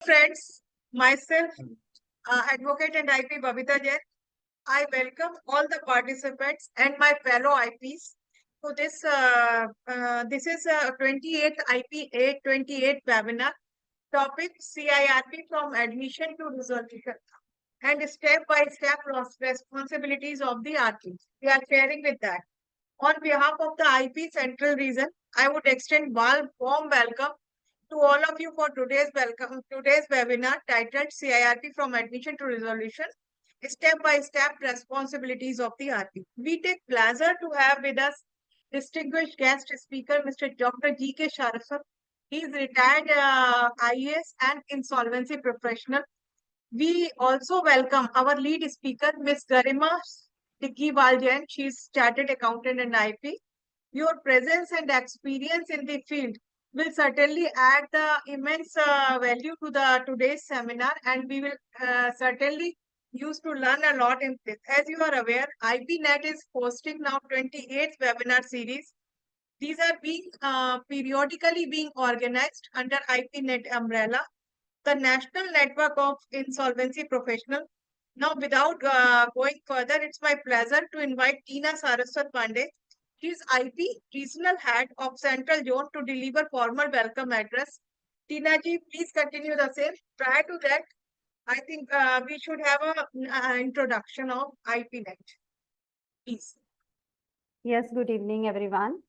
friends, myself, advocate and IP Babita Jain. I welcome all the participants and my fellow IPs to this is 28th IP 828 webinar. Topic CIRP from admission to resolution and step-by-step responsibilities of the RPs. We are sharing with that. On behalf of the IP Central Region, I would extend warm welcome to all of you for today's webinar titled CIRP from admission to resolution, step-by-step responsibilities of the RP. We take pleasure to have with us distinguished guest speaker, Mr. Dr. G.K. Saraswat. He is retired IAS and insolvency professional. We also welcome our lead speaker, Ms. Garima Tikkiwal Jain. She is chartered accountant and IP. Your presence and experience in the field will certainly add the immense value to today's seminar, and we will certainly use to learn a lot in this. As you are aware, IPNet is hosting now 28th webinar series. These are being periodically being organized under IPNet umbrella, the National Network of Insolvency Professionals. Now, without going further, it's my pleasure to invite Tina Saraswat Pandey. She is IP Regional Head of Central Zone to deliver formal welcome address. Tina ji, please continue the same. Prior to that, I think we should have an introduction of IPNet. Please. Yes, good evening, everyone.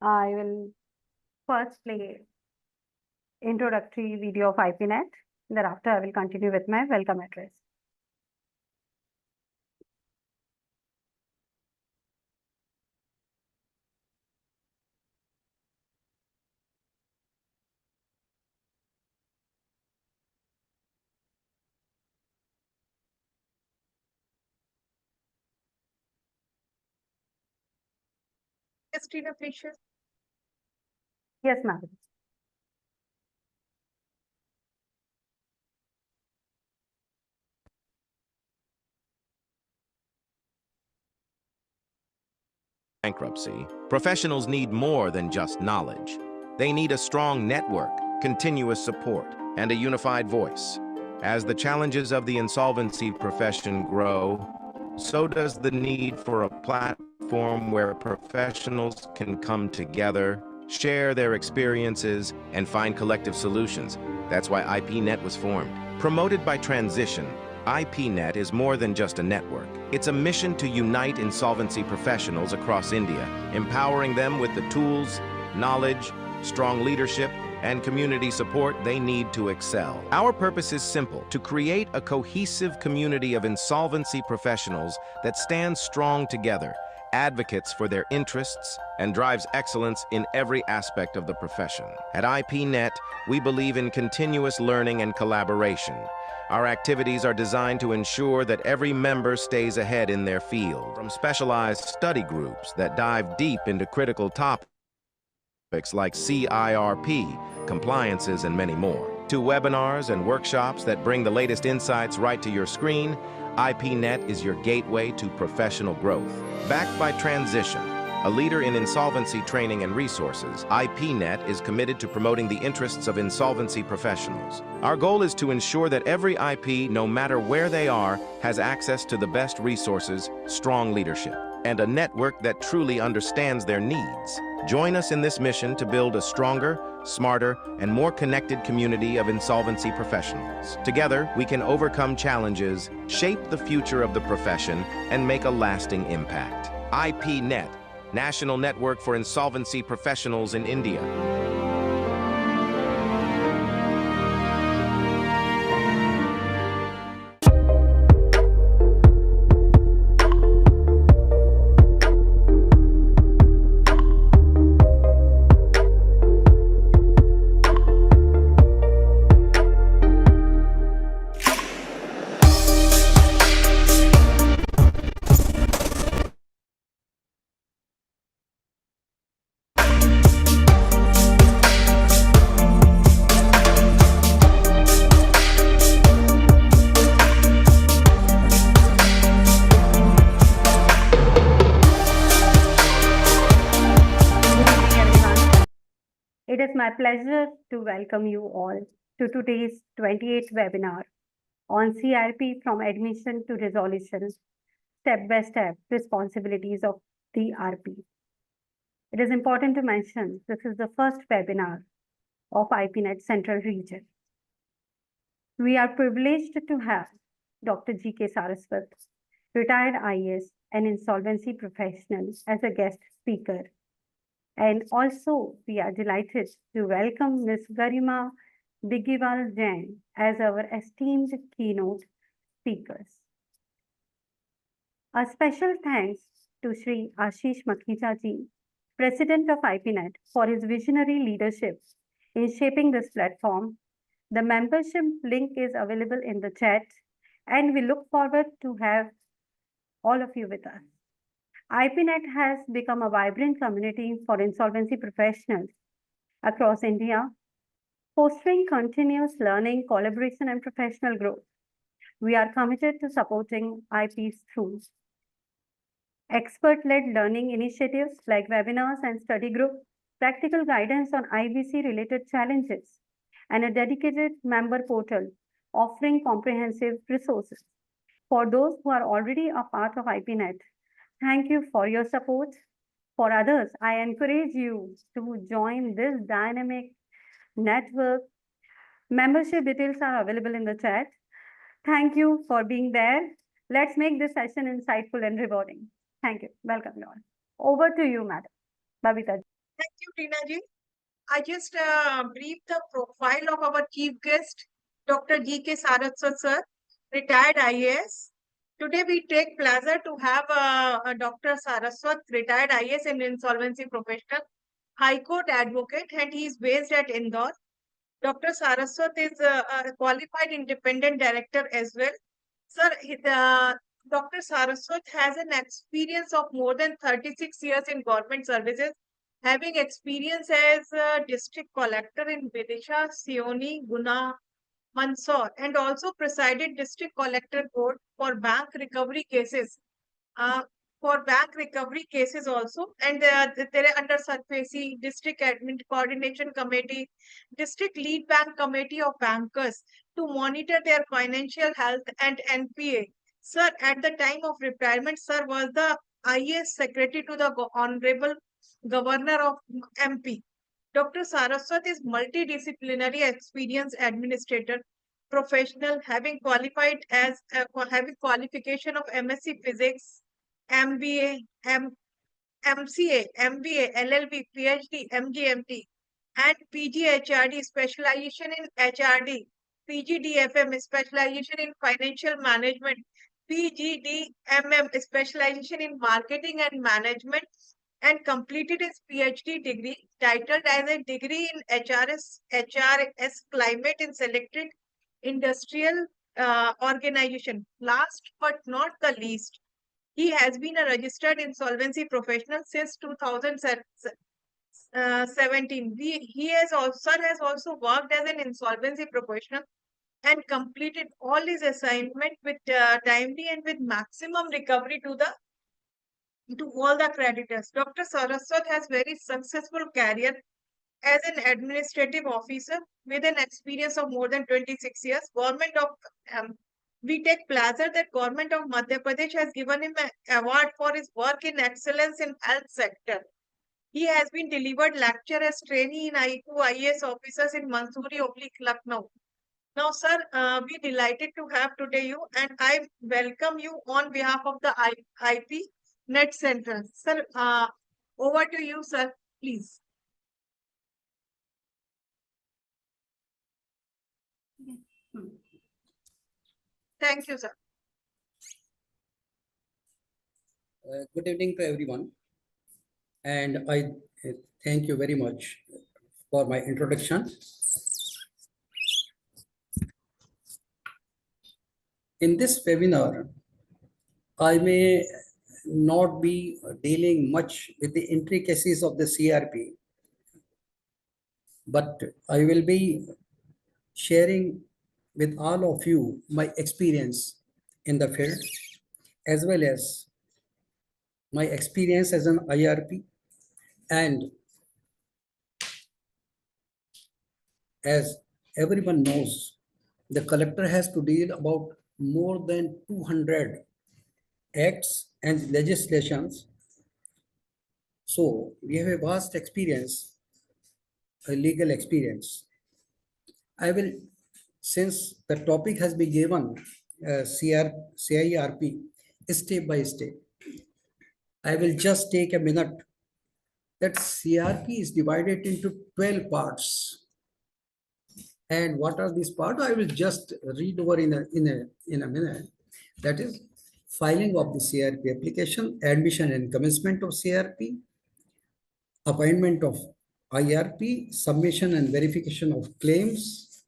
I will first play introductory video of IPNet. Thereafter, I will continue with my welcome address. Yes, Tina, please share. Yes, ma'am. Bankruptcy, professionals need more than just knowledge. They need a strong network, continuous support, and a unified voice. As the challenges of the insolvency profession grow, so does the need for a platform where professionals can come together, share their experiences, and find collective solutions. That's why IPNet was formed. Promoted by Transition, IPNet is more than just a network. It's a mission to unite insolvency professionals across India, empowering them with the tools, knowledge, strong leadership, and community support they need to excel. Our purpose is simple: to create a cohesive community of insolvency professionals that stands strong together, advocates for their interests, and drives excellence in every aspect of the profession. At IPNet, we believe in continuous learning and collaboration. Our activities are designed to ensure that every member stays ahead in their field. From specialized study groups that dive deep into critical topics like CIRP, compliances, and many more, to webinars and workshops that bring the latest insights right to your screen, IPNet is your gateway to professional growth. Backed by Transition, a leader in insolvency training and resources, IPNet is committed to promoting the interests of insolvency professionals. Our goal is to ensure that every IP, no matter where they are, has access to the best resources, strong leadership, and a network that truly understands their needs. Join us in this mission to build a stronger, smarter, and more connected community of insolvency professionals. Together, we can overcome challenges, shape the future of the profession, and make a lasting impact. IPNet, National Network for Insolvency Professionals in India. It is my pleasure to welcome you all to today's 28th webinar on CIRP from admission to resolution, step-by-step responsibilities of the RP. It is important to mention this is the first webinar of IPNet Central Region. We are privileged to have Dr. G.K. Saraswat, retired IAS and insolvency professional, as a guest speaker. And also, we are delighted to welcome Ms. Garima Bigiwal Jain as our esteemed keynote speakers. A special thanks to Shri Ashish Makhija ji, President of IPNet, for his visionary leadership in shaping this platform. The membership link is available in the chat, and we look forward to have all of you with us. IPNet has become a vibrant community for insolvency professionals across India, fostering continuous learning, collaboration, and professional growth. We are committed to supporting IPs through expert-led learning initiatives like webinars and study groups, practical guidance on IBC-related challenges, and a dedicated member portal offering comprehensive resources. For those who are already a part of IPNet, thank you for your support. For others, I encourage you to join this dynamic network. Membership details are available in the chat. Thank you for being there. Let's make this session insightful and rewarding. Thank you. Welcome, you all. Over to you, Madam Babita. Thank you, Tina ji. I just briefed the profile of our chief guest, Dr. G.K. Saraswat sir, retired IAS. Today we take pleasure to have Dr. Saraswat, retired IAS and insolvency professional, High Court advocate, and he is based at Indore. Dr. Saraswat is a qualified independent director as well. Sir, Dr. Saraswat has an experience of more than 36 years in government services, having experience as a district collector in Vidisha, Sioni, Guna, Mandsaur, and also presided district collector board for bank recovery cases. Also, and there are under SARFACI, district admin coordination committee, district lead bank committee of bankers to monitor their financial health and NPA. Sir, at the time of retirement, sir was the IAS secretary to the Honorable Governor of MP. Dr. Saraswat is multidisciplinary experienced administrator, professional, having qualified as having qualification of MSc Physics, MBA, MCA, MBA, LLB, PhD, MGMT, and PG HRD specialization in HRD, PGDFM specialization in financial management, PGDMM specialization in marketing and management, and completed his PhD degree titled as a degree in HRS climate in selected industrial organization. Last but not the least, he has been a registered insolvency professional since 2017. Sir has also worked as an insolvency professional and completed all his assignment with timely and with maximum recovery to all the creditors. Dr. Saraswat has very successful career as an administrative officer with an experience of more than 26 years. We take pleasure that government of Madhya Pradesh has given him an award for his work in excellence in health sector. He has been delivered lecture as trainee in IQ IAS officers in Mansoori / Lucknow. Now, sir, we delighted to have today you, and I welcome you on behalf of the IP Net Central. Sir, over to you, sir, please. Thank you, sir. Good evening to everyone, and I thank you very much for my introduction. In this webinar, I may not be dealing much with the intricacies of the CRP, but I will be sharing with all of you my experience in the field, as well as my experience as an IRP and as everyone knows the collector has to deal about more than 200 acts and legislations. So we have a vast experience, a legal experience. I will, since the topic has been given, CIRP, step by step, I will just take a minute. That CRP is divided into 12 parts. And what are these parts? I will just read over in a minute. That is filing of the CRP application, admission and commencement of CRP, appointment of IRP, submission and verification of claims,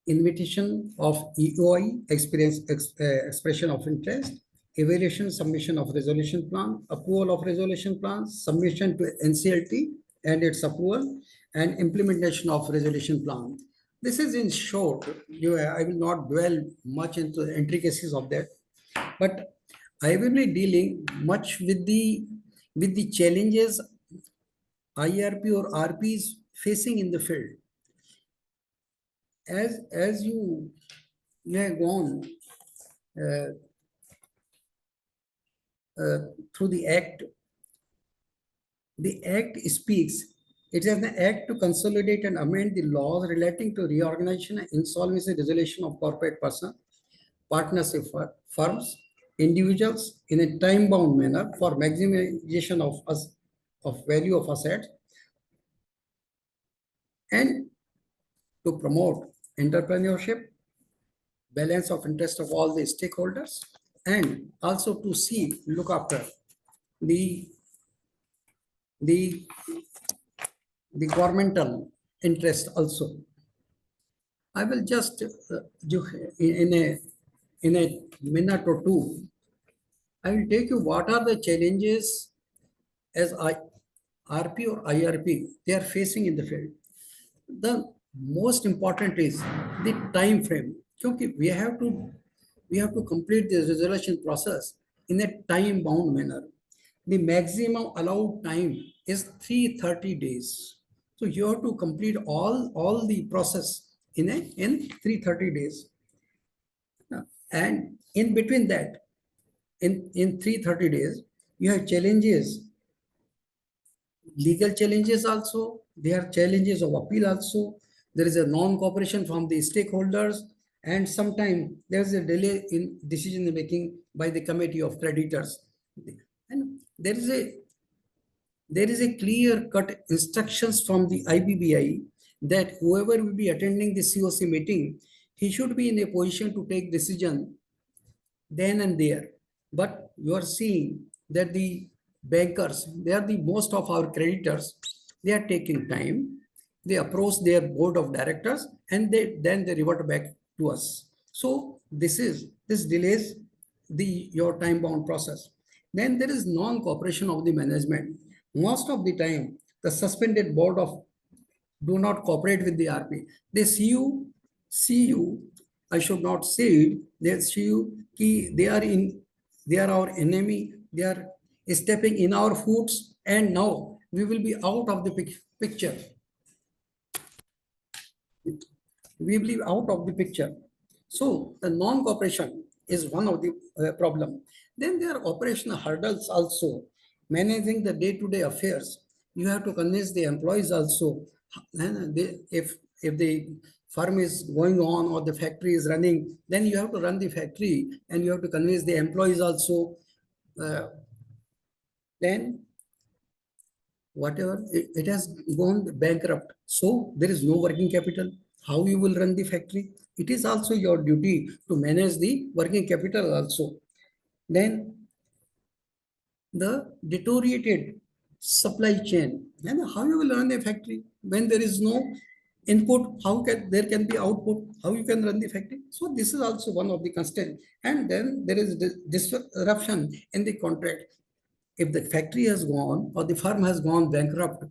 invitation of EOI, expression of interest, evaluation, submission of resolution plan, approval of resolution plan, submission to NCLT and its approval, and implementation of resolution plan. This is in short. I will not dwell much into the intricacies of that, but I will be dealing much with the challenges IRP or RP is facing in the field. As you have gone through the act speaks. It is an act to consolidate and amend the laws relating to reorganization and insolvency resolution of corporate person, partnership firms, individuals in a time-bound manner for maximization of value of assets and to promote entrepreneurship, balance of interest of all the stakeholders, and also to look after the governmental interest also. I will just in a minute or two, I will take you what are the challenges as RP or IRP they are facing in the field. The most important is the time frame. Because we have to complete the resolution process in a time bound manner. The maximum allowed time is 330 days. So you have to complete all the process in 330 days. And in between that, in 330 days, you have challenges, legal challenges also. There are challenges of appeal also. There is a non-cooperation from the stakeholders, and sometimes there is a delay in decision making by the committee of creditors. And there is a clear-cut instructions from the IBBI that whoever will be attending the COC meeting, he should be in a position to take decision then and there. But you are seeing that the bankers, they are the most of our creditors, they are taking time. They approach their board of directors and then they revert back to us. So this delays your time bound process. Then there is non-cooperation of the management. Most of the time, the suspended board of do not cooperate with the RP. They see you. I should not say it. They see you. They are our enemy. They are stepping in our foots, and now we will be out of the picture. We will be out of the picture. So the non-cooperation is one of the problem. Then there are operational hurdles also. Managing the day-to-day affairs, you have to convince the employees also. And if the firm is going on or the factory is running, then you have to run the factory and you have to convince the employees also. Then whatever it has gone bankrupt, so there is no working capital. How you will run the factory? It is also your duty to manage the working capital also. Then the deteriorated supply chain, and how you will run a factory when there is no input, there can be output, how you can run the factory? So this is also one of the constraints. And then there is disruption in the contract. If the factory has gone or the firm has gone bankrupt,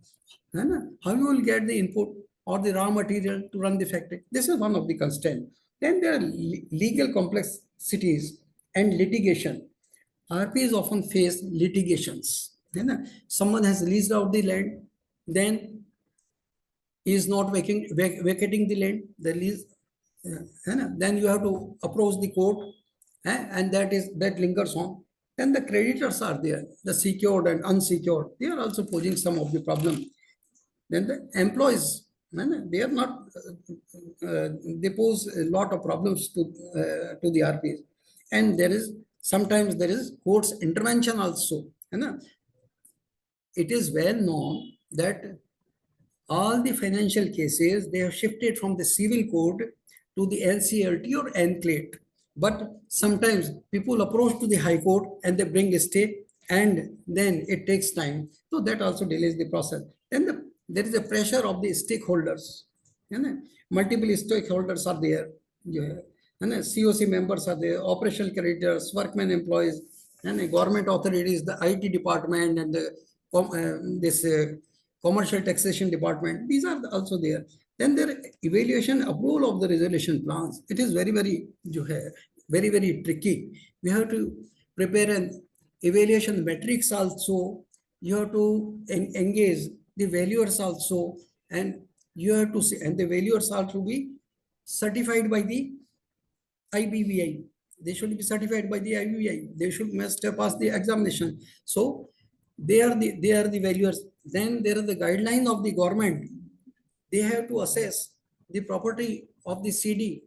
how you will get the input or the raw material to run the factory? This is one of the constraints. Then there are legal complexities and litigation. RPs often face litigations. Someone has leased out the land, then is not vacating the land, the lease, then you have to approach the court, and that lingers on. Then the creditors are there, the secured and unsecured. They are also posing some of the problem. Then the employees, they are not, they pose a lot of problems to the RPs. And sometimes there is court's intervention also. It is well known that all the financial cases, they have shifted from the civil code to the NCLT or NCLAT. But sometimes people approach to the High Court and they bring a stay, and then it takes time. So that also delays the process. Then there is a pressure of the stakeholders. Multiple stakeholders are there. And COC members are there, operational creditors, workmen employees, and the government authorities, the IT department, and this commercial taxation department. These are also there. Then their evaluation approval of the resolution plans. It is very, very tricky. We have to prepare an evaluation metrics also. You have to engage the valuers also, and you have to see, and the valuers are to be certified by the IBBI. They should be certified by the IBBI. They must have passed the examination. So they are the valuers. Then there are the guidelines of the government. They have to assess the property of the CD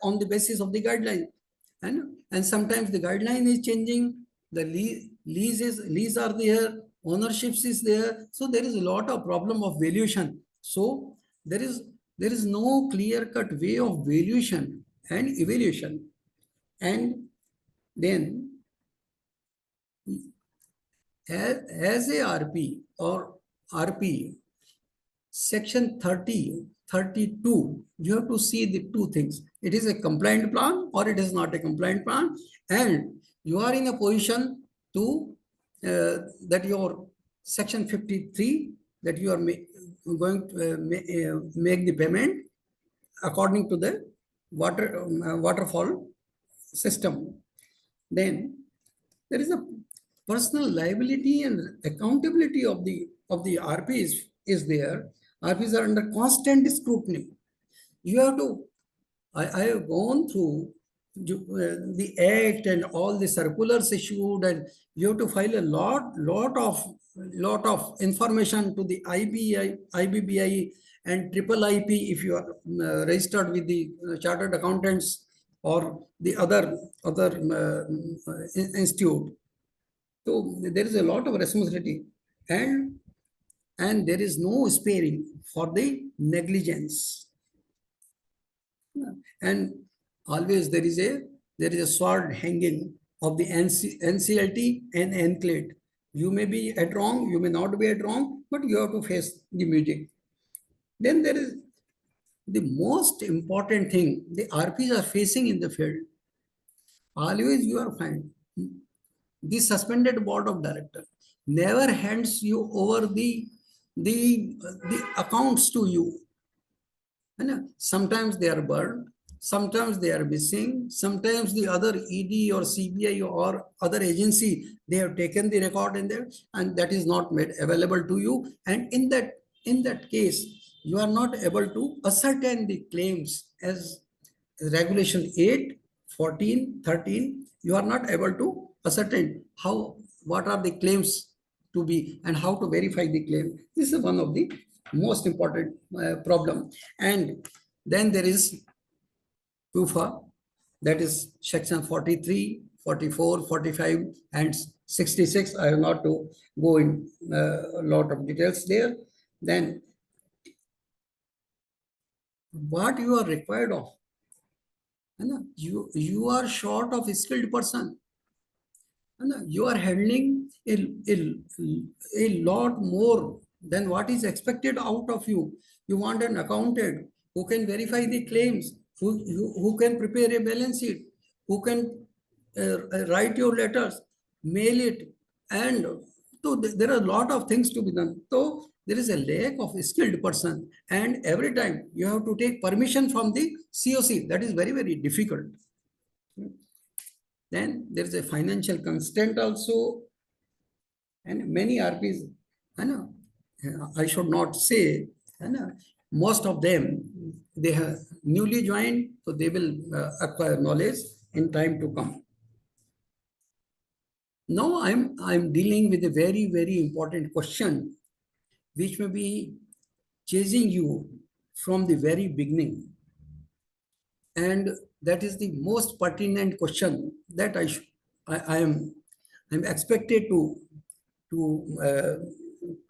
on the basis of the guideline. And sometimes the guideline is changing, the lease are there, ownerships is there. So there is a lot of problem of valuation. So there is no clear-cut way of valuation and evaluation. And then as a RP or RP, section 32, you have to see the two things. It is a compliant plan or it is not a compliant plan. And you are in a position to, that your section 53, that you are going to make the payment according to the waterfall system. Then there is a personal liability and accountability of the RPs is there. RPs are under constant scrutiny. You have to, I have gone through the act and all the circulars issued, and you have to file a lot of information to the IBBI and triple IP if you are registered with the chartered accountants or the other institute. So there is a lot of responsibility, and there is no sparing for the negligence. And always there is a sword hanging of the NCLT and NCLAT. You may be at wrong, you may not be at wrong, but you have to face the meeting. Then there is the most important thing the RPs are facing in the field. Always you are fine. The suspended board of directors never hands you over the accounts to you. And sometimes they are burned, sometimes they are missing, sometimes the other ED or CBI or other agency, they have taken the record in there and that is not made available to you. And in that case, you are not able to ascertain the claims as regulation 8, 14, 13, you are not able to ascertain what are the claims to be and how to verify the claim. This is one of the most important problem. And then there is PUFA, that is section 43, 44, 45, and 66. I have not to go in a lot of details there. Then what you are required of, you are short of a skilled person. You are handling a lot more than what is expected out of you. You want an accountant who can verify the claims, who can prepare a balance sheet, who can write your letters, mail it, and so there are a lot of things to be done. So there is a lack of a skilled person, and every time you have to take permission from the COC. That is very, very difficult. Then there is a financial constraint also, and many RPs, I should not say, And most of them, they have newly joined, so they will acquire knowledge in time to come. Now I'm dealing with a very important question, which may be chasing you from the very beginning. And that is the most pertinent question that I am I'm expected to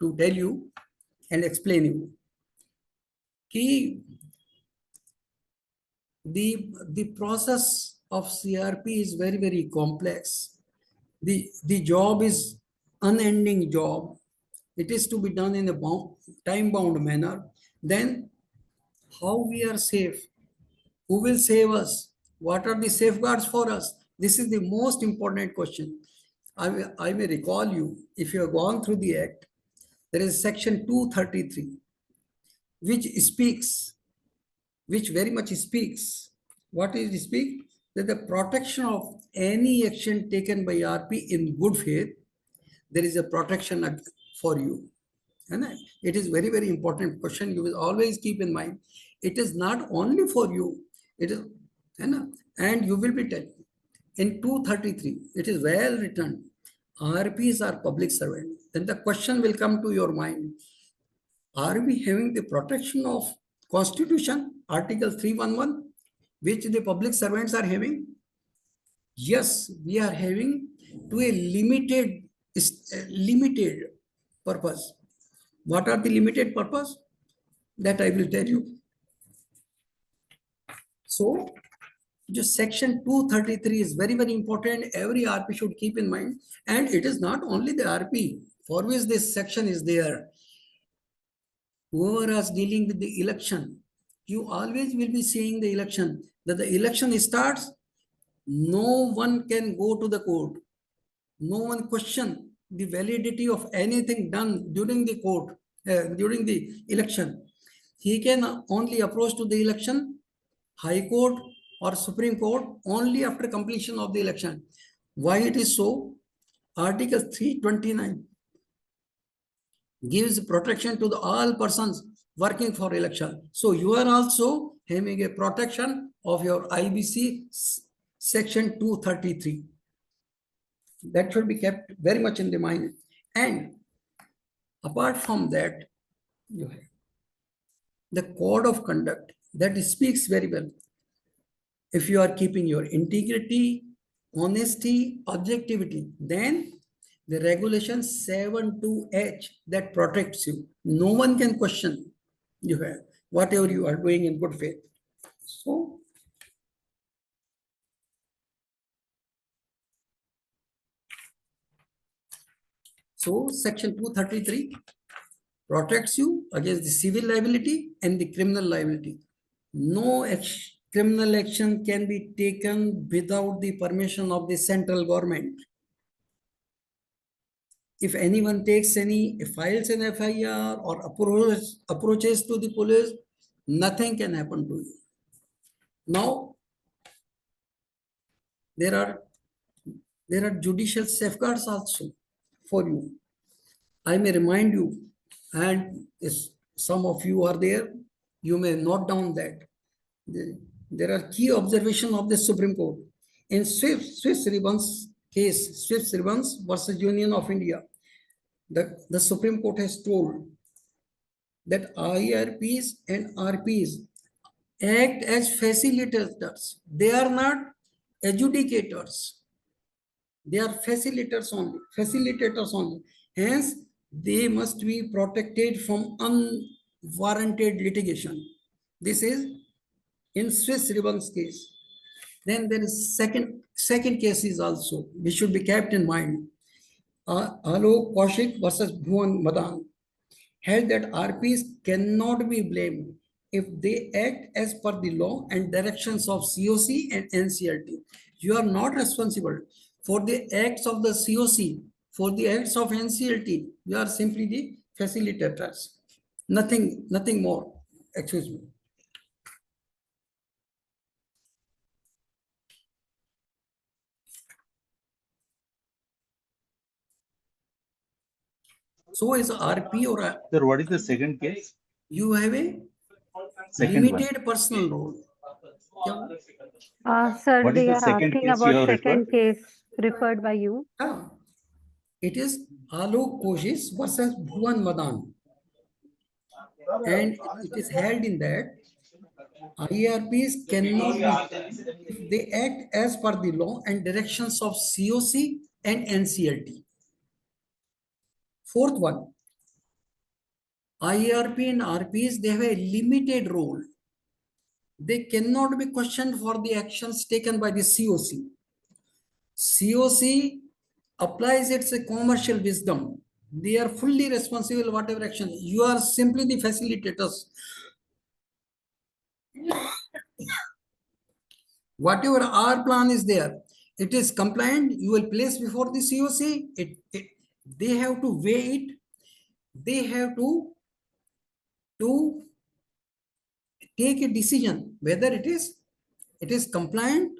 tell you and explain you. Key the process of CRP is very complex. The job is unending job. It is to be done in a time-bound manner. Then how we are safe? Who will save us? What are the safeguards for us? This is the most important question. I may recall you, if you have gone through the Act, there is section 233, which speaks, which very much speaks. What is it speak? That the protection of any action taken by RP in good faith, there is a protection for you. And it is very important question. You will always keep in mind. It is not only for you. It is, and you will be telling. In 233, it is well written. RPs are public servants. Then the question will come to your mind. Are we having the protection of Constitution, Article 311, which the public servants are having? Yes, we are having to a limited purpose. What are the limited purpose? That I will tell you. So, just section 233 is very important. Every RP should keep in mind. And it is not only the RP for which this section is there. Whoever is dealing with the election, you always will be seeing the election. That the election starts, no one can go to the court. No one question the validity of anything done during the court, during the election. He can only approach to the election, High Court or Supreme Court only after completion of the election. Why it is so? Article 329 gives protection to all persons working for election. So you are also having a protection of your IBC section 233. That should be kept very much in the mind. And apart from that, you have the code of conduct that speaks very well. If you are keeping your integrity, honesty, objectivity, then the regulation 72H that protects you. No one can question you have whatever you are doing in good faith. So section 233 protects you against the civil liability and the criminal liability. No criminal action can be taken without the permission of the central government. If anyone takes files an FIR or approaches to the police, nothing can happen to you. Now, there are judicial safeguards also for you. I may remind you, and if some of you are there, you may note down that there are key observations of the Supreme Court. In Swiss Ribbons case, Swiss Ribbons versus Union of India, the Supreme Court has told that IRPs and RPs act as facilitators. They are not adjudicators. They are facilitators only. Hence, they must be protected from unwarranted litigation. This is in Swiss Ribbons case. Then there is second case is also, which should be kept in mind. Alok Kaushik versus Bhuvan Madan held that RPs cannot be blamed if they act as per the law and directions of COC and NCLT. You are not responsible for the acts of the COC, for the acts of NCLT. You are simply the facilitators. Nothing more. Excuse me. So is RP or Sir, what is the second case? You have a Second one. limited personal role. Sir, What is they the are second asking case you about have second referred? case referred by you. It is Alok Koshis versus Bhuvan Madan. And it is held in that IRPs cannot be, if they act as per the law and directions of COC and NCLT. Fourth one, IRP and RPs, they have a limited role. They cannot be questioned for the actions taken by the COC. COC applies its commercial wisdom. They are fully responsible whatever action. You are simply the facilitators. Whatever our plan is there, it is compliant, you will place before the COC. They have to weigh it. They have to take a decision whether it is compliant.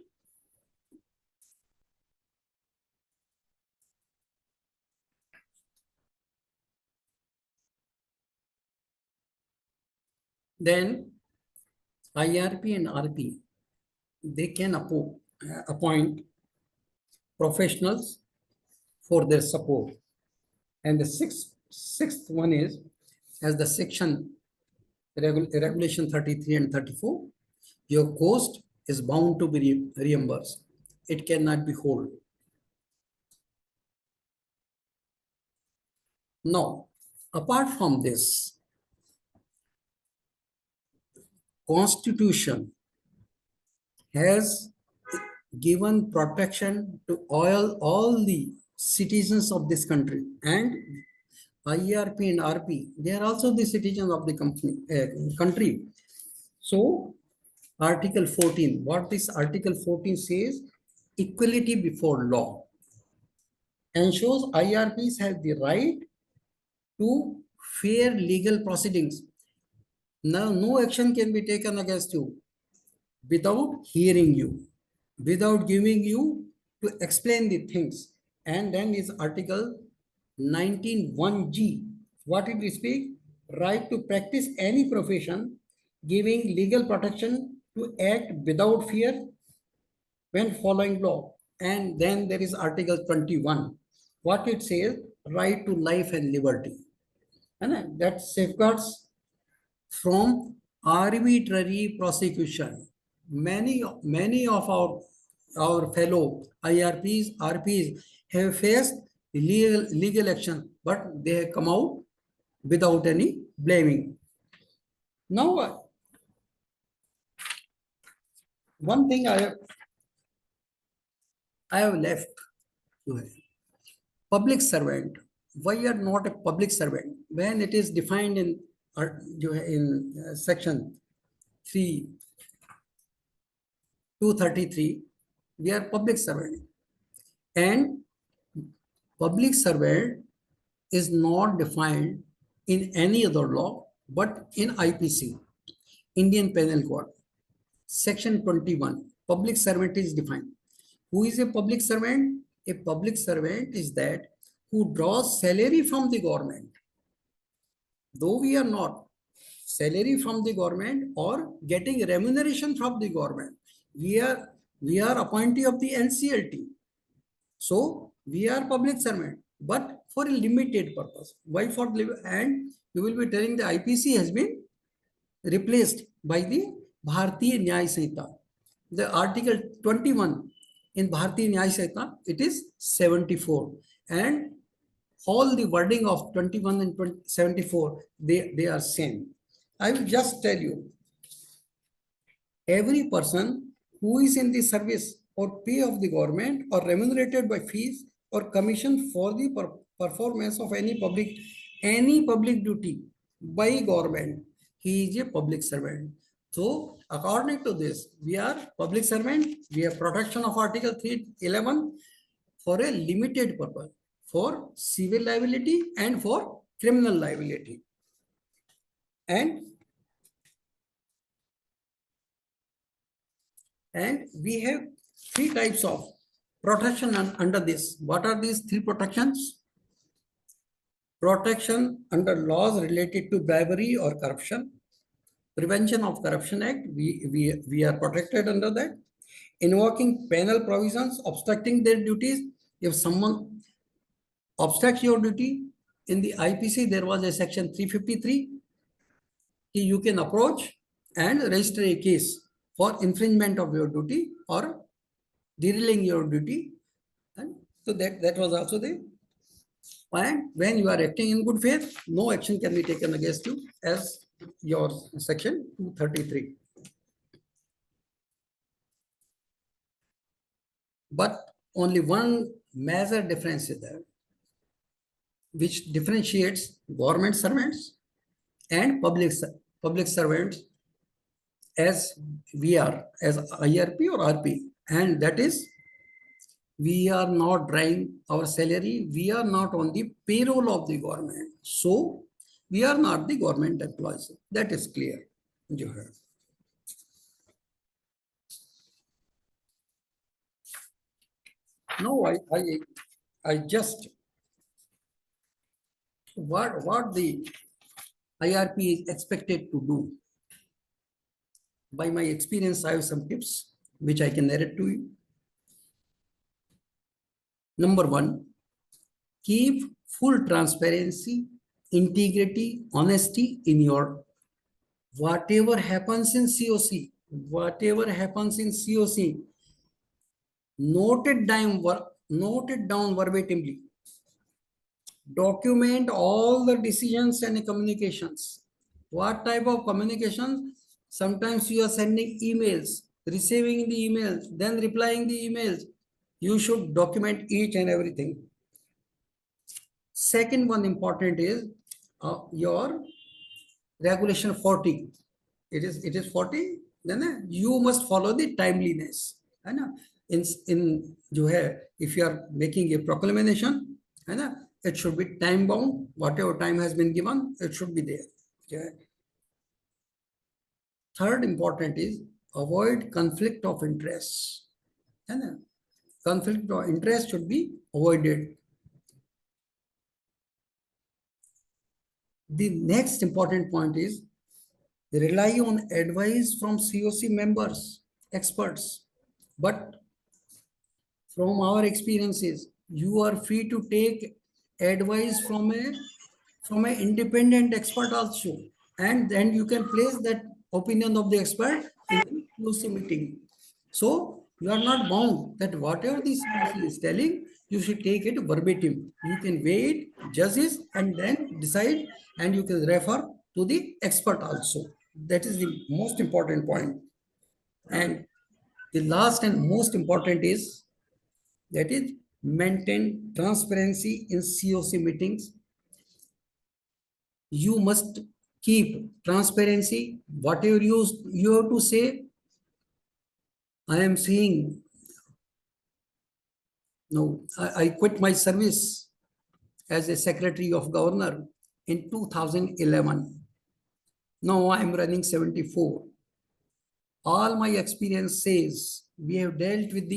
Then IRP and RP, they can appoint professionals for their support. And the sixth one is, as the section regulation 33 and 34, your cost is bound to be reimbursed. It cannot be whole. Now, apart from this, Constitution has given protection to all the citizens of this country, and IRP and RP, they are also the citizens of the country. So, Article 14, what this Article 14 says, equality before law, ensures IRPs have the right to fair legal proceedings. Now, no action can be taken against you without hearing you, without giving you to explain the things. And then is Article 19(1)(g). What it speaks? Right to practice any profession, giving legal protection to act without fear when following law. And then there is Article 21. What it says? Right to life and liberty. And that safeguards from arbitrary prosecution. Many of our fellow IRPs, RPs have faced legal action, but they have come out without any blaming. Now, one thing I have left to public servant. Why you are not a public servant when it is defined in section 233? We are public servant, and public servant is not defined in any other law but in IPC, Indian Penal Code, section 21. Public servant is defined. Who is a public servant? A public servant is that who draws salary from the government. Though we are not salary from the government or getting remuneration from the government, we are appointee of the NCLT. So we are public servant, but for a limited purpose. Why for? And you will be telling the IPC has been replaced by the Bharatiya Nyaya Sanhita. The Article 21 in Bharatiya Nyaya Sanhita, it is 74, and all the wording of 21 and 74, they are same. I will just tell you, every person who is in the service or pay of the government or remunerated by fees or commission for the performance of any public duty by government, he is a public servant. So according to this, we are public servant. We have protection of Article 311 for a limited purpose, for civil liability and for criminal liability. And we have three types of protection under this. What are these three protections? protection under laws related to bribery or corruption, Prevention of Corruption Act, we are protected under that. Invoking penal provisions, obstructing their duties. If someone obstructs your duty, in the IPC, there was a section 353. You can approach and register a case for infringement of your duty or derailing your duty. And so that was also there. And when you are acting in good faith, no action can be taken against you as your section 233. But only one major difference is there, which differentiates government servants and public servants as we are, as IRP or RP. And that is, we are not drawing our salary. We are not on the payroll of the government. So we are not the government employees. That is clear. You heard. No, I just what the IRP is expected to do. By my experience, I have some tips which I can narrate to you. Number one, keep full transparency, integrity, honesty in your whatever happens in COC, note it down verbatimly. Document all the decisions and communications. What type of communications? Sometimes you are sending emails, receiving the emails, then replying the emails. You should document each and everything. Second one important is your regulation 40. It is 40. Then you must follow the timeliness. In if you are making a proclamation, it should be time bound. Whatever time has been given, it should be there. Okay. Third important is avoid conflict of interest. Conflict of interest should be avoided. The next important point is rely on advice from COC members, experts. But from our experiences, you are free to take advice from an independent expert also. And then you can place that opinion of the expert in the COC meeting. So you are not bound that whatever the COC is telling, you should take it verbatim. You can weigh it, judge it, and then decide, and you can refer to the expert also. That is the most important point. And the last and most important is that is maintain transparency in COC meetings. You must keep transparency. Whatever you have to say, I am saying, no, I quit my service as a secretary of governor in 2011. Now I am running 74. All my experience says we have dealt with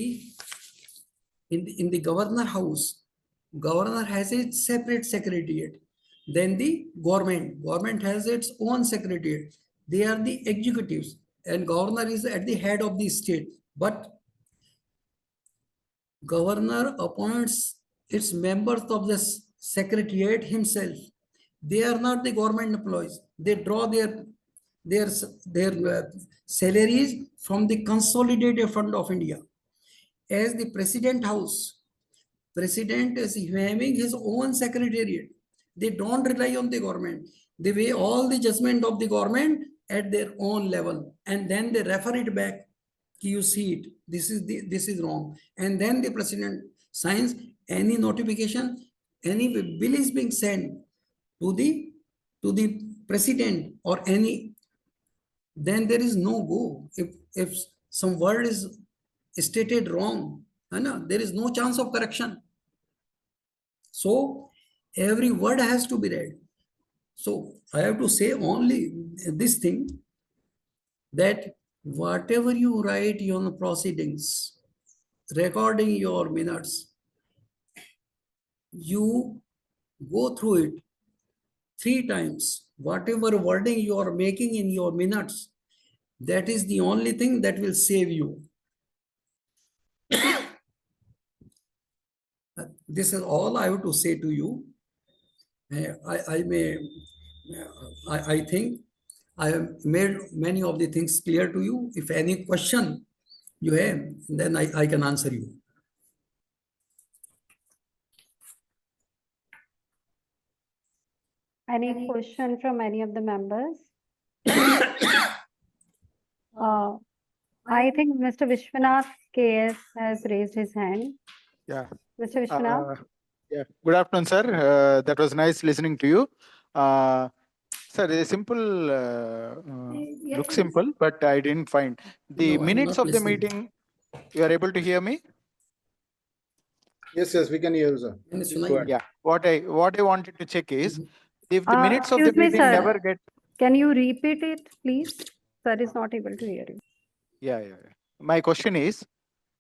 in the governor house. Governor has a separate secretariat. Then the government has its own secretariat. They are the executives, and governor is at the head of the state. But governor appoints its members of the secretariat himself. They are not the government employees. They draw their salaries from the Consolidated Fund of India. As the president house, president is having his own secretariat. They don't rely on the government. They weigh all the judgment of the government at their own level, and then they refer it back. You see it. This is wrong, and then the president signs any notification, any bill is being sent to the president or any. Then there is no go. If some word is stated wrong, there is no chance of correction. So every word has to be read. So I have to say only this thing, that whatever you write in the proceedings, recording your minutes, you go through it 3 times. Whatever wording you are making in your minutes, that is the only thing that will save you. This is all I have to say to you. I think I have made many of the things clear to you. If any question you have, then I can answer you. Any question from any of the members? I think Mr. Vishwanath KS has raised his hand. Yeah. Mr. Vishwanath? Yeah. Good afternoon, sir. That was nice listening to you. Sir, a simple, looks simple, but I didn't find the No, I'm minutes not of the listening. meeting. You are able to hear me? Yes, we can hear you, sir. मैंने Please सुना go he ahead. Yeah. What I wanted to check is if the minutes of the Excuse me, meeting sir. never get. Can you repeat it, please? Sir is not able to hear you. Yeah. My question is,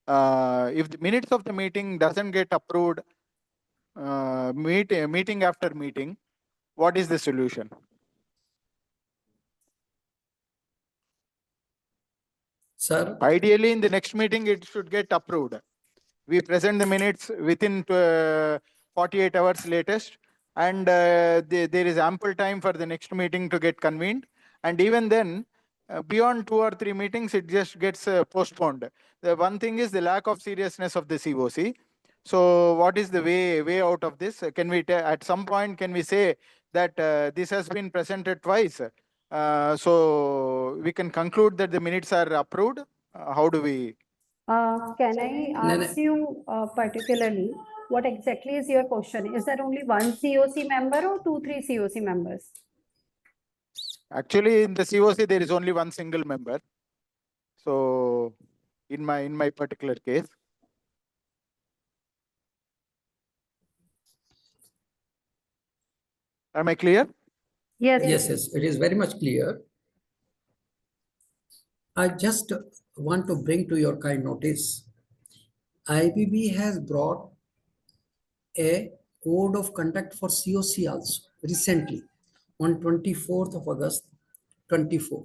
if the minutes of the meeting doesn't get approved, meeting after meeting, what is the solution? Sir, Ideally, in the next meeting, it should get approved. We present the minutes within 48 hours latest, and there is ample time for the next meeting to get convened. And even then, beyond 2 or 3 meetings, it just gets postponed. The one thing is the lack of seriousness of the COC. So what is the way out of this? Can we, at some point, can we say that this has been presented twice? So we can conclude that the minutes are approved. How do we? Can I ask you particularly what exactly is your question? Is there only one COC member or 2-3 COC members? Actually, in the COC, there is only one single member. So, in my particular case, am I clear? Yes. yes, it is very much clear. I just want to bring to your kind notice, IBB has brought a code of conduct for COC also recently on 24th of August 24.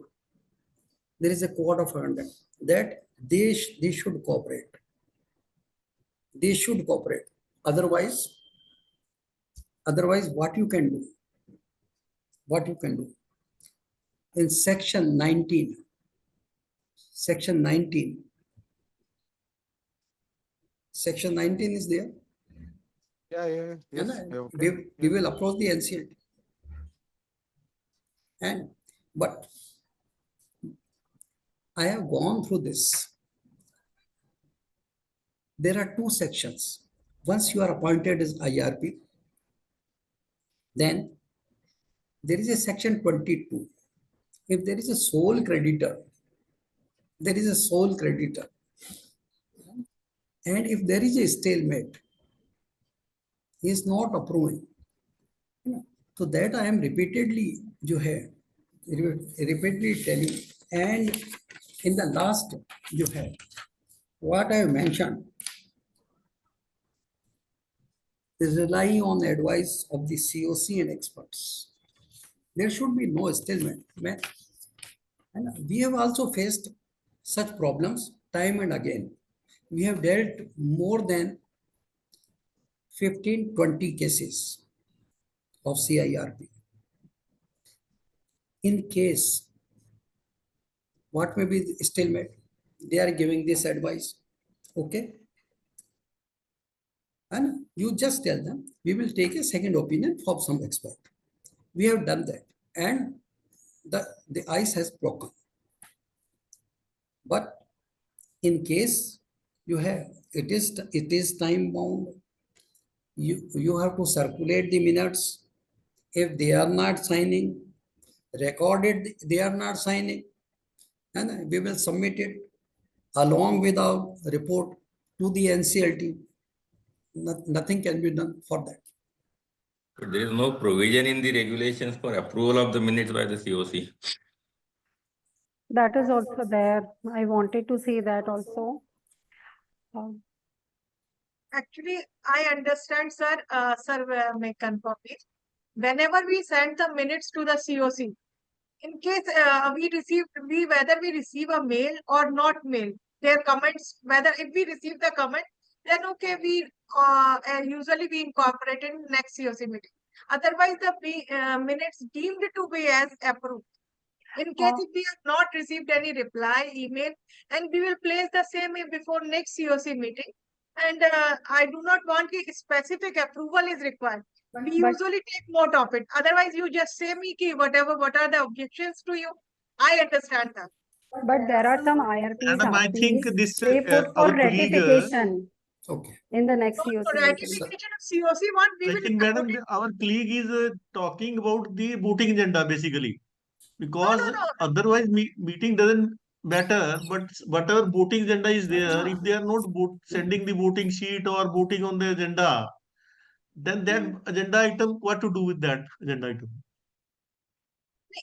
There is a code of conduct that they should cooperate. They should cooperate. Otherwise, what you can do? What you can do? In section 19, section 19 is there. Yeah. Yes. Okay. We will approach the NCLT. But I have gone through this. There are 2 sections. Once you are appointed as IRP, then there is a section 22. If there is a sole creditor, and if there is a stalemate, he is not approving. So that I am repeatedly telling, and in the last what I have mentioned is relying on the advice of the COC and experts. There should be no stalemate. And we have also faced such problems time and again. We have dealt more than 15-20 cases of CIRP. In case, what may be the stalemate? They are giving this advice. Okay. And you just tell them, we will take a second opinion from some expert. We have done that. And the ice has broken. But in case you have, it is time bound. You have to circulate the minutes. If they are not signing, recorded they are not signing, and we will submit it along with our report to the NCLT. Nothing can be done for that. But there is no provision in the regulations for approval of the minutes by the COC. That is also there. I wanted to say that also. Actually, I understand, sir. Sir may confirm it. whenever we send the minutes to the COC, in case whether we receive a mail or not mail, their comments, whether if we receive the comment, then okay, usually we incorporate in next COC meeting. Otherwise, the minutes deemed to be as approved. In case if we have not received any reply, email, and we will place the same before next COC meeting. And I do not want a specific approval is required. We usually take note of it. Otherwise, you just say me ki what are the objections to you. I understand that. But there are some IRPs, Madam, I think RPs, this they put for our colleague, ratification Okay. in the next So COC meeting. ratification of COC one, we I will think, madam, our colleague is talking about the voting agenda basically, because no. otherwise meeting doesn't matter. But whatever voting agenda is there, if they are not sending the voting sheet or voting on the agenda, then that agenda item, what to do with that agenda item?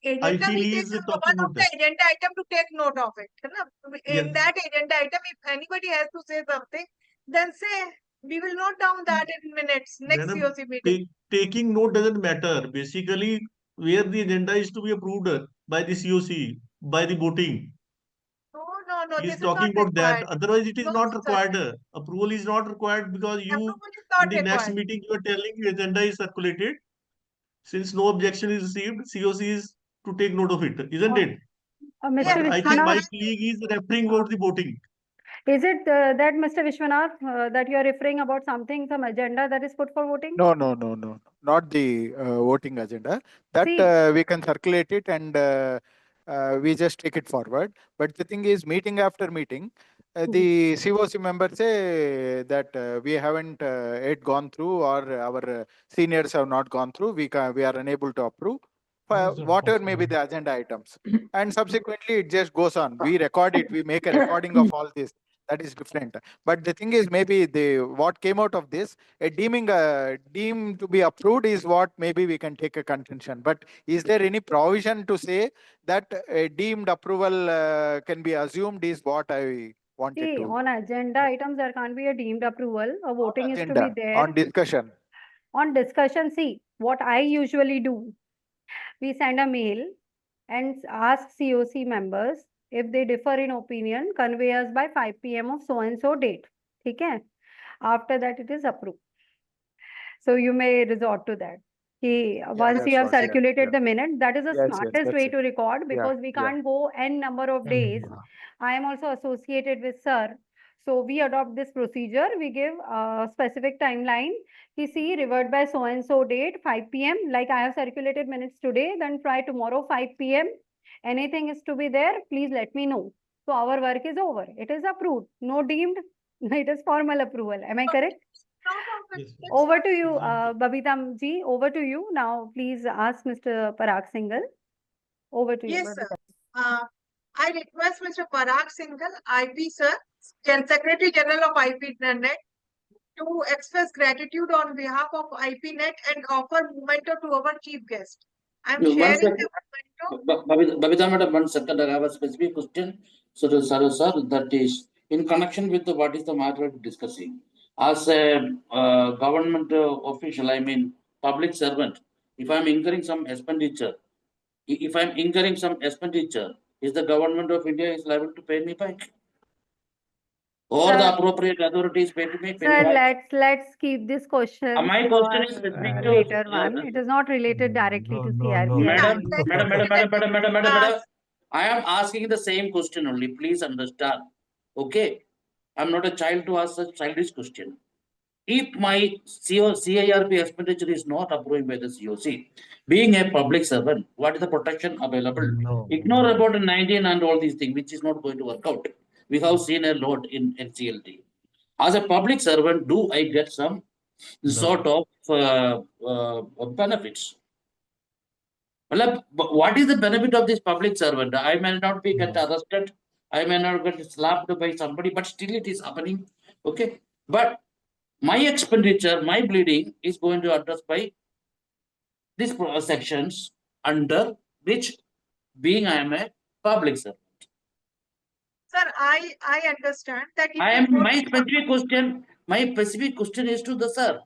I agenda feel we he take is one talking of about the that. agenda item to take note of it. In Yes. that agenda item, if anybody has to say something, then say we will note down that in minutes next Madam, COC meeting. taking note doesn't matter. Basically, where the agenda is to be approved by the COC, by the voting. No, He is this is not talking about that. required. Otherwise, it is No, not sir, required. Approval is not required because you, approval is in not the next required. meeting, you are telling the agenda is circulated. Since no objection is received, COC is to take note of it, isn't it? Mr. But I think my Vishwanath, colleague is referring about the voting. is it that Mr. Vishwanath that you are referring about something, some agenda that is put for voting? No, not the voting agenda. That See, we can circulate it and we just take it forward. But the thing is, meeting after meeting, the COC members say that we haven't yet gone through, or our seniors have not gone through. We are unable to approve whatever may be the agenda items. And subsequently, it just goes on. We record it. We make a recording of all this. That is different. But the thing is, maybe what came out of this, a deemed to be approved is what maybe we can take a contention. But is there any provision to say that a deemed approval can be assumed is what I wanted see, to. on agenda items, there can't be a deemed approval. A voting is to be Agenda, there. on discussion. On discussion, see, what I usually do, we send a mail and ask COC members if they differ in opinion, convey us by 5 p.m. of so and so date. Okay? After that, it is approved. So you may resort to that. Once you have circulated the minute, that is the smartest way to record, because we can't go n number of days. I am also associated with SIR. So we adopt this procedure. We give a specific timeline. We see revert by so and so date, 5 p.m. Like I have circulated minutes today, then try tomorrow 5 p.m. Anything is to be there, please let me know. So our work is over. It is approved. No deemed. It is formal approval. Am I correct? Yes. Over to you, Babita ji. Over to you. Now, please ask Mr. Parag Singhal. Over to you. Yes, sir. I request Mr. Parag Singhal, IP sir, Secretary General of IP Net, to express gratitude on behalf of IP Net and offer memento to our chief guest. I am One sharing second. the memento. Babita madam, 1 second. I have a specific question. So, sir, that is in connection with what is the matter of discussing. As a government official, I mean public servant, if I am incurring some expenditure, is the government of India is liable to pay me back? Or Sir, the appropriate authorities pay me Sir, back? let's keep this question My for question is specific to later one. It is not related directly to CRP. Madam, Uh, I am asking the same question only. Please understand. Okay. I'm not a child to ask such childish question. If my CIRP expenditure is not approved by the COC, being a public servant, what is the protection available? Ignore about 19 and all these things, which is not going to work out. We have seen a lot in NCLT. As a public servant, do I get some sort of benefits? Well, what is the benefit of this public servant? I may not be get arrested. I may not get slapped by somebody, but still it is happening. Okay. But my expenditure, my bleeding is going to address by these sections under which being I am a public servant. Sir, I understand that if I you am go my specific question is to the sir.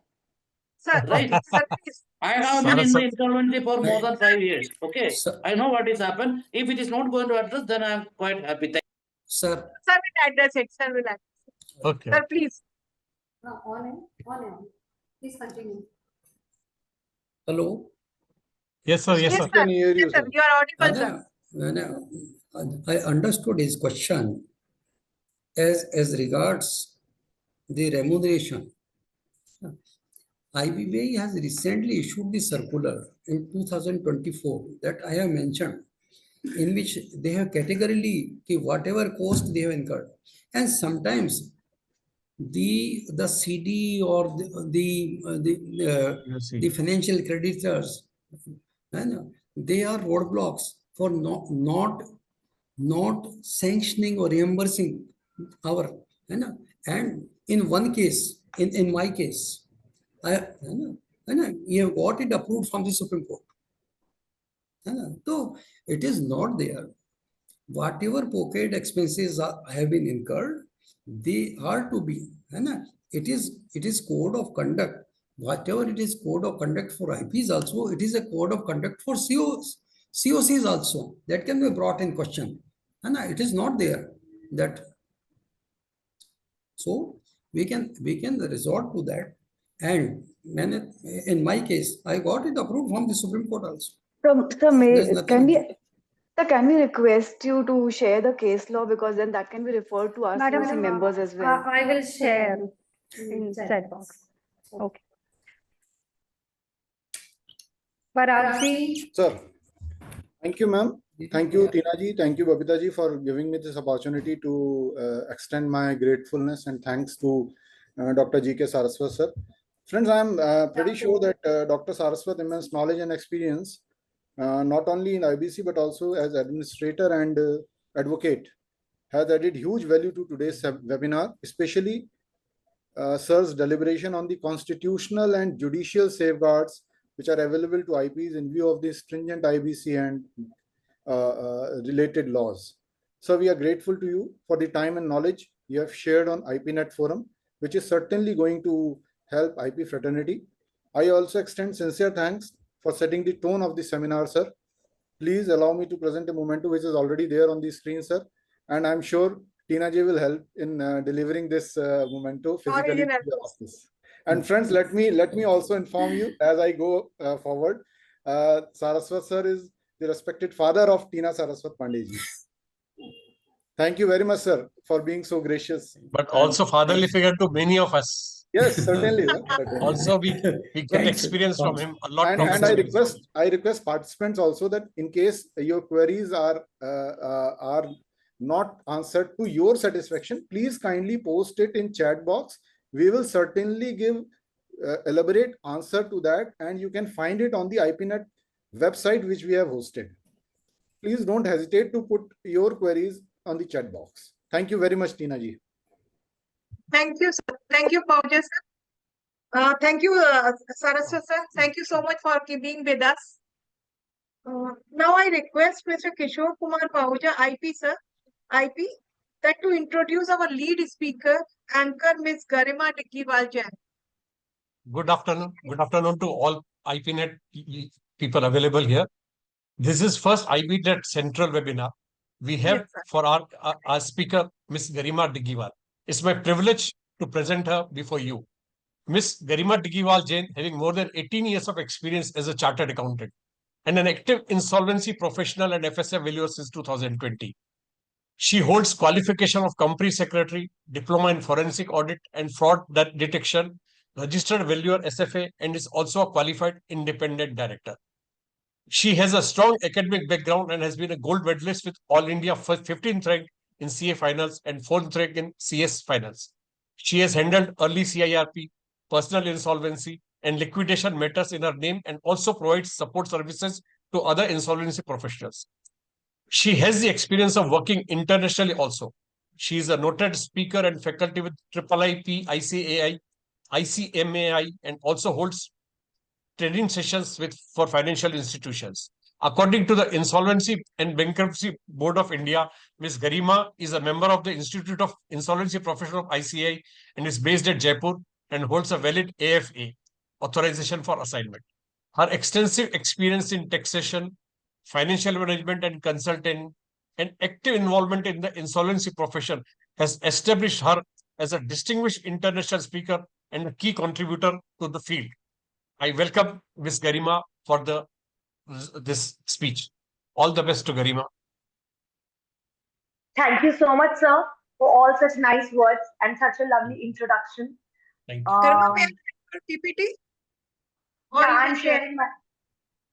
sir, Right. okay, sir, please. I have been in the insolvency for more than 5 years. Okay, Sir, I know what is happened. If it is not going to address, then I am quite happy. sir, Sir will address it. Sir will address it. Okay. Sir, please. Please continue. hello. Yes, sir. Yes, Yes, sir. sir. Yes, sir. You are audible, sir. I understood his question as regards the remuneration. IBBI has recently issued the circular in 2024 that I have mentioned, in which they have categorically give whatever cost they have incurred, and sometimes the CD or the financial creditors, and they are roadblocks for not sanctioning or reimbursing our, and in one case, in my case, we have got it approved from the Supreme Court. So it is not there. Whatever pocket expenses have been incurred, they are to be. It is code of conduct. Whatever it is code of conduct for IPs also, it is a code of conduct for COCs also. That can be brought in question. It is not there. That so we can resort to that. And in my case, I got it approved from the Supreme Court also. There's nothing. Can we request you to share the case law, because then that can be referred to our Madam, COC members as well. I will share in chat box. Okay. Paragji. Sir, thank you, ma'am. Thank you, Tina ji. Thank you, Babita ji, for giving me this opportunity to extend my gratefulness and thanks to Dr. G.K. Saraswat, sir. Friends, I am pretty sure that Dr. Saraswat immense knowledge and experience, not only in IBC but also as administrator and advocate, has added huge value to today's webinar, especially sir's deliberation on the constitutional and judicial safeguards which are available to IPs in view of the stringent IBC and related laws. So we are grateful to you for the time and knowledge you have shared on IPNet forum, which is certainly going to help IP fraternity. I also extend sincere thanks for setting the tone of the seminar, sir. Please allow me to present a memento which is already there on the screen, sir. And I'm sure Tina ji will help in delivering this memento physically to the office. And friends, let me also inform you as I go forward. Saraswat sir is the respected father of Tina Saraswat Pandey ji. Thank you very much, sir, for being so gracious. But also fatherly figure to many of us. Yes, certainly, sir. Certainly. Also, we get experience from him a lot. And I request participants also that in case your queries are not answered to your satisfaction, please kindly post it in chat box. We will certainly give elaborate answer to that, and you can find it on the IPNet website which we have hosted. Please don't hesitate to put your queries on the chat box. Thank you very much, Tina ji. Thank you, sir. Thank you, Pahuja sir. Thank you, Saraswat sir. Thank you so much for being with us. Now I request Mr. Kishore Kumar Pahuja, IP sir, IP, that to introduce our lead speaker, anchor Ms. Garima Diggiwal Jain. Good afternoon. Good afternoon to all IPNet people available here. This is first IPNet Central webinar. We have for our speaker, Ms. Garima Diggiwal. It's my privilege to present her before you. Ms. Garima Diggiwal Jain, having more than 18 years of experience as a chartered accountant and an active insolvency professional and FSA valuer since 2020. She holds qualification of company secretary, diploma in forensic audit and fraud detection, registered valuer SFA, and is also a qualified independent director. She has a strong academic background and has been a gold medalist with All India 15th rank in CA finals and 4th rank in CS finals. She has handled early CIRP, personal insolvency, and liquidation matters in her name, and also provides support services to other insolvency professionals. She has the experience of working internationally also. She is a noted speaker and faculty with IIIP, ICAI, ICMAI, and also holds training sessions for financial institutions. According to the Insolvency and Bankruptcy Board of India, Ms. Garima is a member of the Institute of Insolvency Professionals of ICAI and is based at Jaipur and holds a valid AFA, authorization for assignment. Her extensive experience in taxation, financial management and consulting, and active involvement in the insolvency profession has established her as a distinguished international speaker and a key contributor to the field. I welcome Ms. Garima for this speech. All the best to Garima. Thank you so much, sir, for all such nice words and such a lovely introduction. Thank you. Garima, may I share PPT? Or Yeah, you I'm will share? sharing my.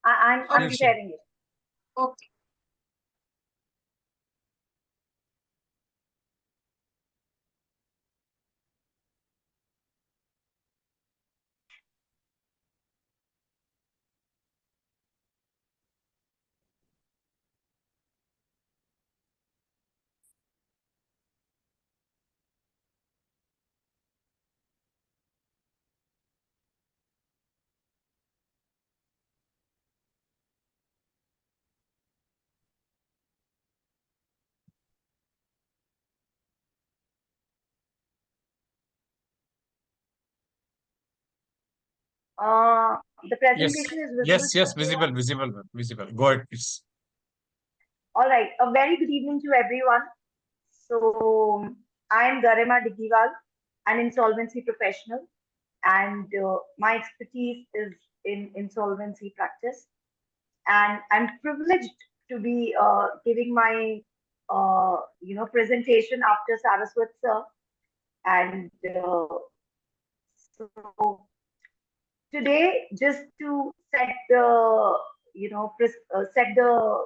I'm You share. sharing it. Okay. The Yes. presentation is visible. Yes, to yes, everyone? visible. Go ahead, please. All right. A very good evening to everyone. So I am Garima Digiwal, an insolvency professional, and my expertise is in insolvency practice. And I'm privileged to be giving my presentation after Saraswat sir. And so today, just to set the set the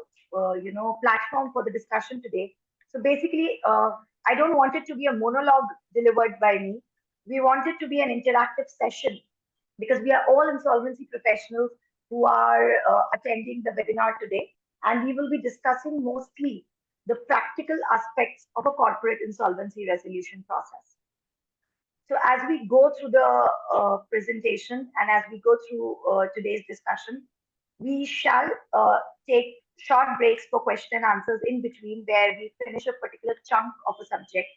platform for the discussion today. So basically, I don't want it to be a monologue delivered by me. We want it to be an interactive session because we are all insolvency professionals who are attending the webinar today, and we will be discussing mostly the practical aspects of a corporate insolvency resolution process. So as we go through the presentation and as we go through today's discussion, we shall take short breaks for question and answers in between where we finish a particular chunk of a subject.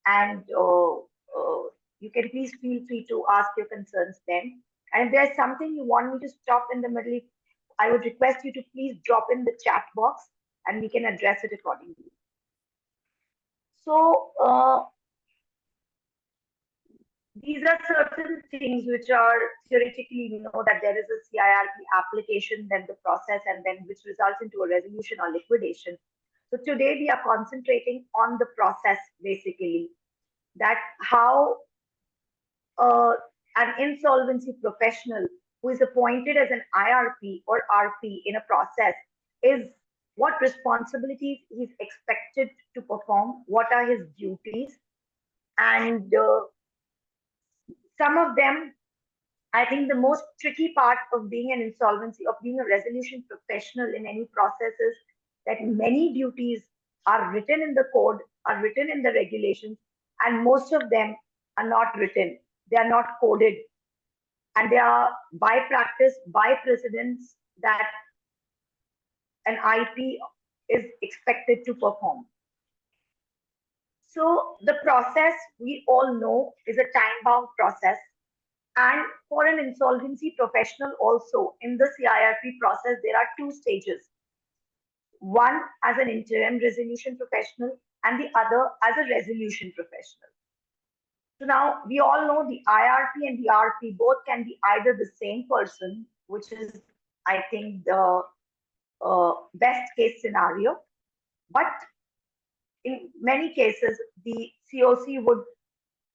And you can please feel free to ask your concerns then. And if there's something you want me to stop in the middle, I would request you to please drop in the chat box and we can address it accordingly. So these are certain things which are theoretically, we know that there is a CIRP application, then the process, and then which results into a resolution or liquidation. So today we are concentrating on the process basically, that how an insolvency professional who is appointed as an IRP or RP in a process is what responsibilities he's expected to perform, what are his duties, and some of them, I think the most tricky part of being an insolvency, of being a resolution professional in any process is that many duties are written in the code, are written in the regulations, and most of them are not written. They are not coded. And they are by practice, by precedence that an IP is expected to perform. So the process, we all know, is a time-bound process. And for an insolvency professional also, in the CIRP process, there are two stages. One as an interim resolution professional and the other as a resolution professional. So now we all know the IRP and the RP both can be either the same person, which is, I think, the best case scenario. But in many cases, the COC would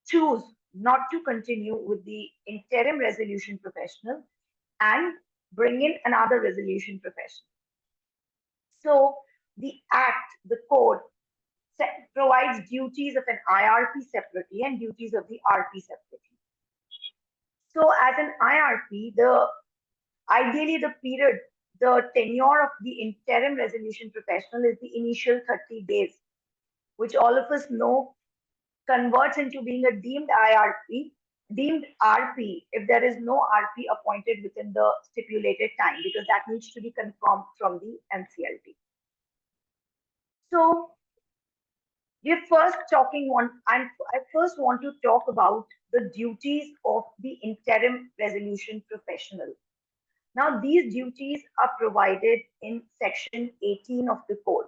choose not to continue with the interim resolution professional and bring in another resolution professional. So the act, the code, provides duties of an IRP separately and duties of the RP separately. So as an IRP, ideally the period, the tenure of the interim resolution professional is the initial 30 days, which all of us know converts into being a deemed IRP, deemed RP if there is no RP appointed within the stipulated time, because that needs to be confirmed from the NCLT. So I first want to talk about the duties of the interim resolution professional. Now, these duties are provided in section 18 of the code.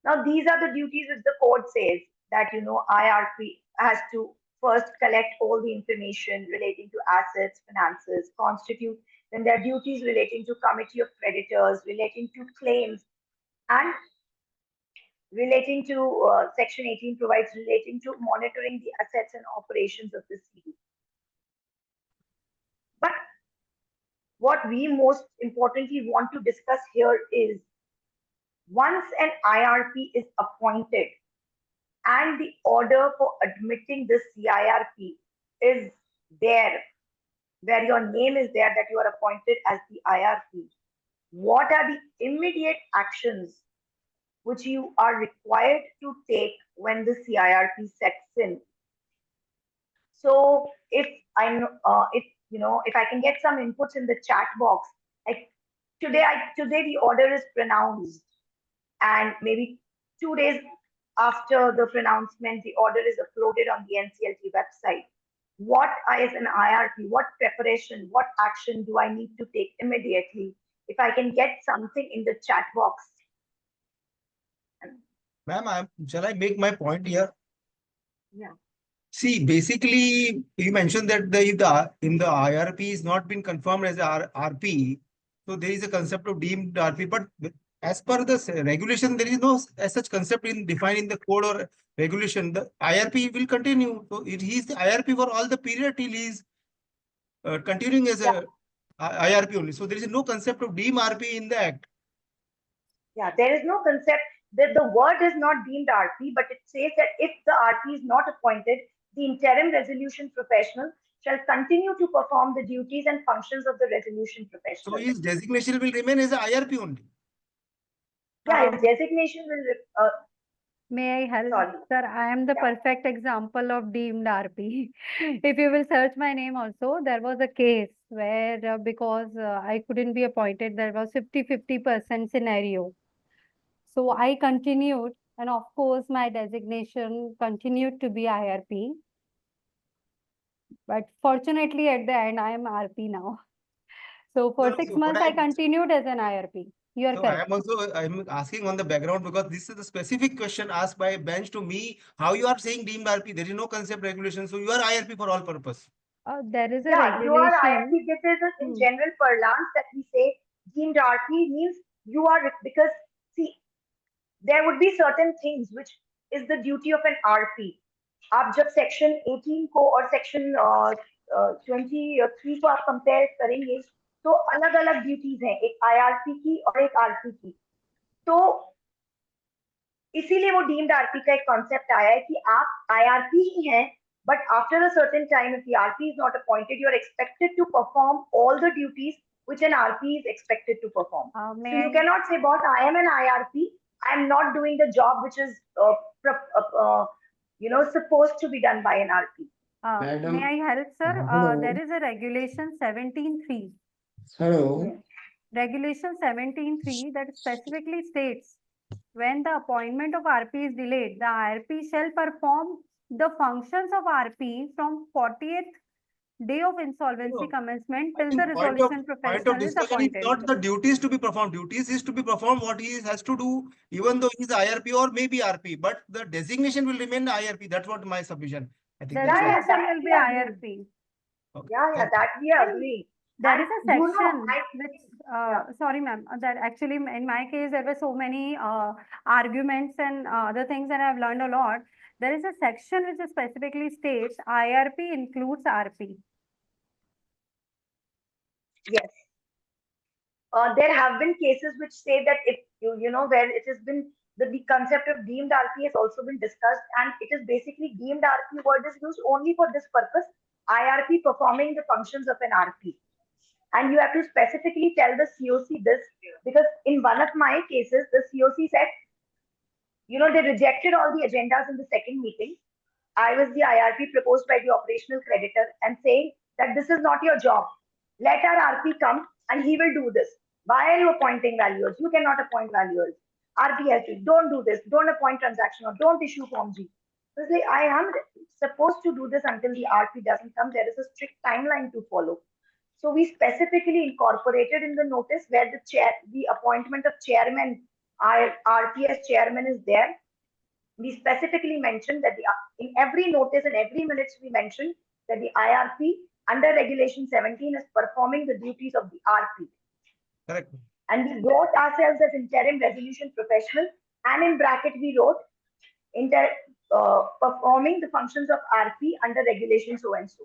Now, these are the duties which the code says that, IRP has to first collect all the information relating to assets, finances, constitute. Then there are duties relating to committee of creditors, relating to claims, and relating to section 18 provides relating to monitoring the assets and operations of the CD. But what we most importantly want to discuss here is once an IRP is appointed and the order for admitting the CIRP is there, where your name is there that you are appointed as the IRP, what are the immediate actions which you are required to take when the CIRP sets in? So if if I can get some inputs in the chat box, like today the order is pronounced, and maybe 2 days after the pronouncement, the order is uploaded on the NCLT website. What as an IRP, what preparation, what action do I need to take immediately? If I can get something in the chat box. Ma'am, shall I make my point here? Yeah. See, basically, you mentioned that if in the IRP is not been confirmed as a RP, so there is a concept of deemed RP. But as per the regulation, there is no as such concept defined in the code or regulation. The IRP will continue. So it is the IRP for all the period till he is continuing as a IRP only. So there is no concept of deemed RP in the act. Yeah, there is no concept that the word is not deemed RP, but it says that if the RP is not appointed, the interim resolution professional shall continue to perform the duties and functions of the resolution professional. So his designation will remain as a IRP only. Yeah, his designation will. May I help? Sorry. Sir, I am the perfect example of deemed RP. If you will search my name also, there was a case where because I couldn't be appointed, there was 50-50% scenario. So I continued, and of course, my designation continued to be IRP. But fortunately, at the end, I am RP now. So for 6 months, I continued as an IRP. You are So correct. I'm asking on the background because this is the specific question asked by a bench to me. How you are saying deemed RP? There is no concept regulation. So you are IRP for all purpose. There is a Yeah, you are IRP. regulation. This is in general parlance that we say deemed RP means you are, because see, there would be certain things which is the duty of an RP. आप जब section 18 को और section 23 को आप compare करेंगे तो अलग अलग ड्यूटीज हैं, एक आईआरपी की और एक आरपी की. तो इसीलिए वो डीम्ड आरपी का एक कॉन्सेप्ट आया है कि आप आईआरपी ही हैं, but after a certain time, if the RP is not appointed, you are expected to perform all the duties which an RP is expected to perform. So you cannot say, boss, I am an IRP, I am not doing the job which is supposed to be done by an RP. May I help, sir? There is a regulation 17.3. Hello. Regulation 17.3 that specifically states when the appointment of RP is delayed, the IRP shall perform the functions of RP from 40th day of insolvency commencement till the resolution professional is appointed. Not the duties to be performed. Duties is to be performed what he has to do, even though he is IRP or maybe RP, but the designation will remain IRP. That's what my submission. I think Designation will be IRP. Yeah, that we agree. There is a section which, sorry ma'am, that actually in my case there were so many arguments and other things that I've learned a lot. There is a section which specifically states IRP includes RP. Yes. There have been cases which say that if where it has been the concept of deemed RP has also been discussed, and it is basically deemed RP word is used only for this purpose, IRP performing the functions of an RP. And you have to specifically tell the COC this, because in one of my cases, the COC said, they rejected all the agendas in the second meeting. I was the IRP proposed by the operational creditor and saying that this is not your job. Let our RP come and he will do this. Why are you appointing valuers? You cannot appoint valuers. RP has to, don't do this, don't appoint transaction or don't issue Form G. So it's like, I am supposed to do this until the RP doesn't come. There is a strict timeline to follow. So we specifically incorporated in the notice where the appointment of chairman, RPS chairman is there. We specifically mentioned that in every notice and every minutes we mentioned that the IRP under Regulation 17 is performing the duties of the RP. Correct. And we wrote ourselves as interim resolution professional, and in bracket we wrote performing the functions of RP under regulation so and so.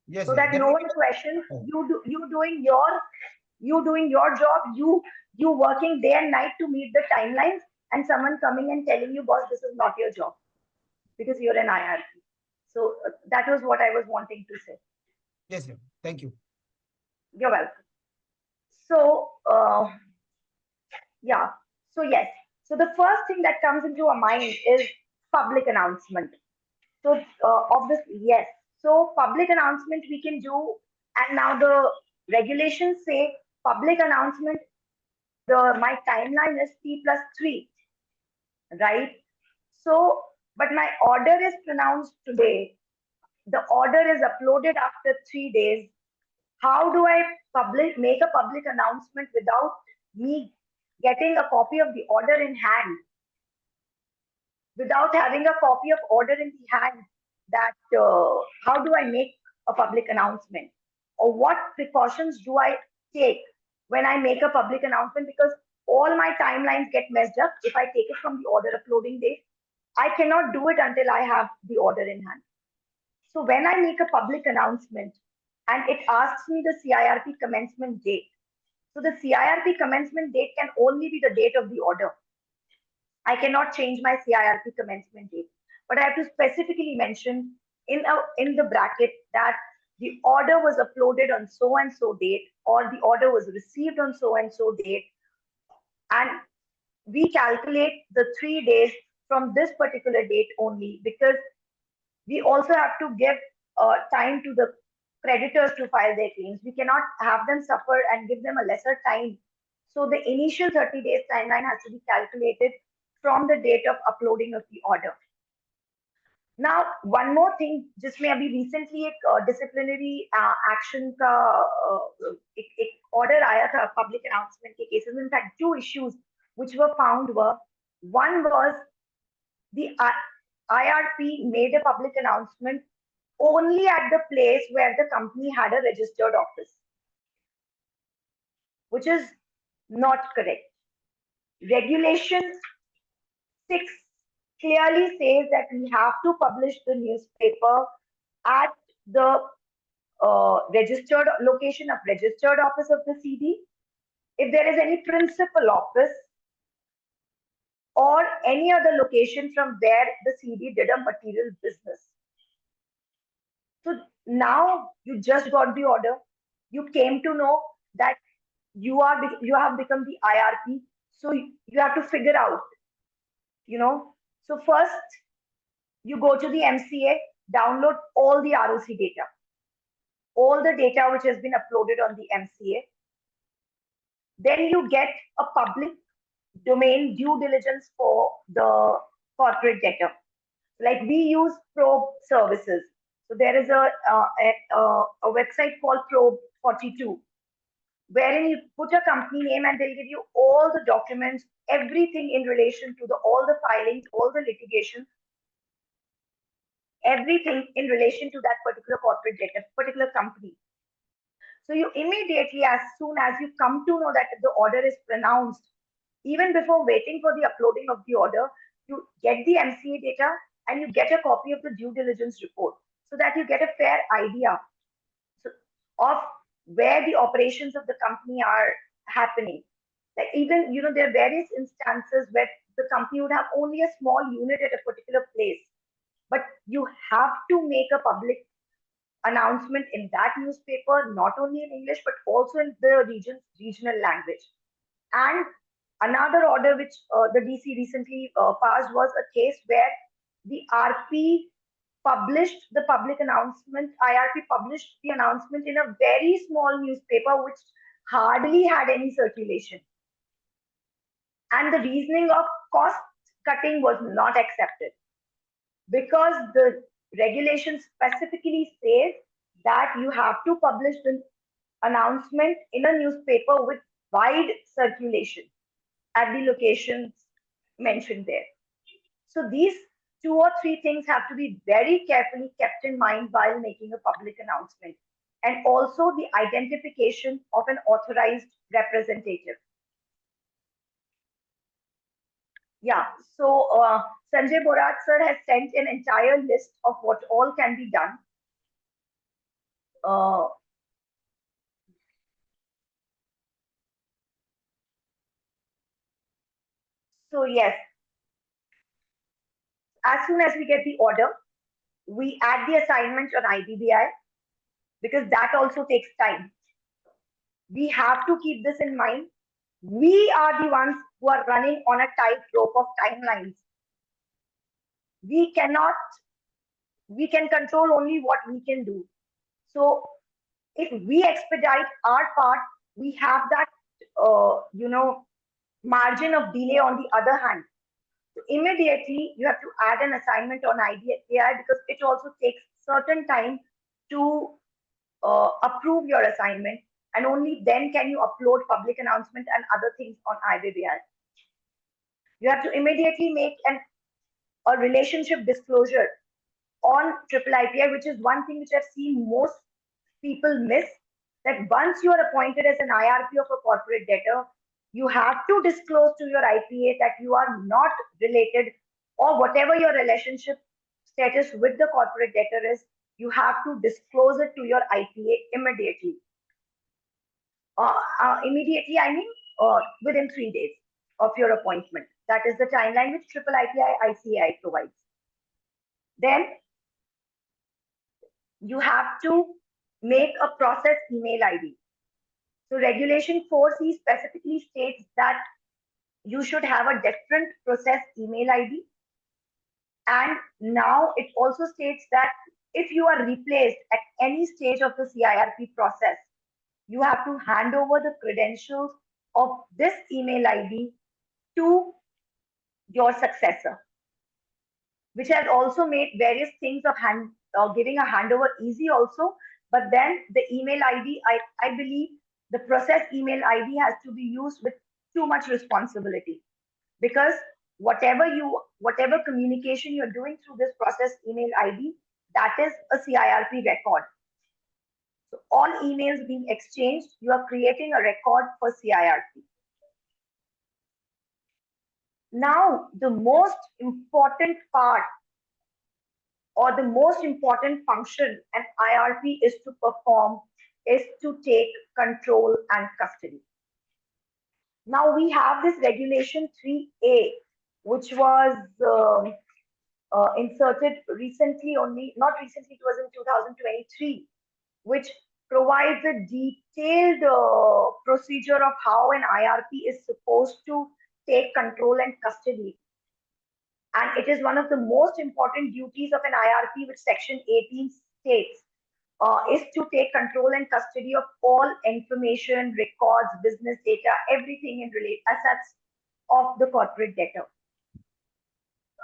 Yes. So that no one questions you doing your job, you working day and night to meet the timelines, and someone coming and telling you, boss, this is not your job because you're an IRP. So that was what I was wanting to say. Yes, ma'am. Thank you. You're welcome. So yeah. So yes. So the first thing that comes into our mind is public announcement. So obviously, yes. So public announcement we can do, and now the regulations say public announcement. My timeline is T+3, right? So, but my order is pronounced today. The order is uploaded after 3 days. How do I make a public announcement without me getting a copy of the order in hand? Without having a copy of order in the hand, that how do I make a public announcement? Or what precautions do I take when I make a public announcement? Because all my timelines get messed up if I take it from the order uploading date. I cannot do it until I have the order in hand. So when I make a public announcement and it asks me the CIRP commencement date, so the CIRP commencement date can only be the date of the order. I cannot change my CIRP commencement date, but I have to specifically mention in the bracket that the order was uploaded on so and so date, or the order was received on so and so date, and we calculate the 3 days from this particular date only, because we also have to give time to the creditors to file their claims. We cannot have them suffer and give them a lesser time. So the initial 30 days timeline has to be calculated from the date of uploading of the order. Now, one more thing, जिसमें अभी recently एक disciplinary action का एक order आया था public announcement के cases. In fact, 2 issues which were found were, one was the IRP made a public announcement only at the place where the company had a registered office, which is not correct. Regulation 6 clearly says that we have to publish the newspaper at the registered location of registered office of the CD. If there is any principal office or any other location from where the CD did a material business. So now you just got the order. You came to know that you have become the IRP. So you have to figure out, So first you go to the MCA, download all the ROC data, all the data which has been uploaded on the MCA. Then you get a public domain due diligence for the corporate debtor. Like we use Probe services. So there is a website called Probe 42, wherein you put a company name and they'll give you all the documents, everything in relation to all the filings, all the litigation, everything in relation to that particular corporate debtor, particular company. So you immediately, as soon as you come to know that the order is pronounced, even before waiting for the uploading of the order, you get the MCA data and you get a copy of the due diligence report, so that you get a fair idea of where the operations of the company are happening. Like even, there are various instances where the company would have only a small unit at a particular place, but you have to make a public announcement in that newspaper, not only in English, but also in the regional language. And another order which the DC recently passed was a case where the RP published the public announcement, IRP published the announcement in a very small newspaper which hardly had any circulation. And the reasoning of cost cutting was not accepted, because the regulation specifically says that you have to publish the announcement in a newspaper with wide circulation at the locations mentioned there. So these 2 or 3 things have to be very carefully kept in mind while making a public announcement, and also the identification of an authorized representative. Yeah, so Sanjay Borat sir has sent an entire list of what all can be done. So yes, as soon as we get the order, we add the assignment on IBBI, because that also takes time. We have to keep this in mind. We are the ones who are running on a tightrope of timelines. We can control only what we can do. So if we expedite our part, we have that, margin of delay on the other hand. So immediately you have to add an assignment on IBBI, because it also takes certain time to approve your assignment, and only then can you upload public announcement and other things on IBBI. You have to immediately make a relationship disclosure on IIIPI, which is one thing which I've seen most people miss, that once you are appointed as an IRP of a corporate debtor, you have to disclose to your IPA that you are not related, or whatever your relationship status with the corporate debtor is, you have to disclose it to your IPA immediately. Immediately, I mean within 3 days of your appointment. That is the timeline which IIIPI ICAI provides. Then you have to make a process email ID. So Regulation 4C specifically states that you should have a different process email ID. And now it also states that if you are replaced at any stage of the CIRP process, you have to hand over the credentials of this email ID to your successor, which has also made various things of giving a handover easy also. But then the email ID, I believe the process email ID has to be used with too much responsibility, because whatever communication you're doing through this process email ID, that is a CIRP record. So all emails being exchanged, you are creating a record for CIRP. Now, the most important part, or the most important function an IRP is to perform, is to take control and custody. Now we have this Regulation 3A, which was inserted recently only, not recently, it was in 2023, which provides a detailed procedure of how an IRP is supposed to take control and custody. And it is one of the most important duties of an IRP, which Section 18 states, is to take control and custody of all information, records, business data, everything in assets of the corporate debtor.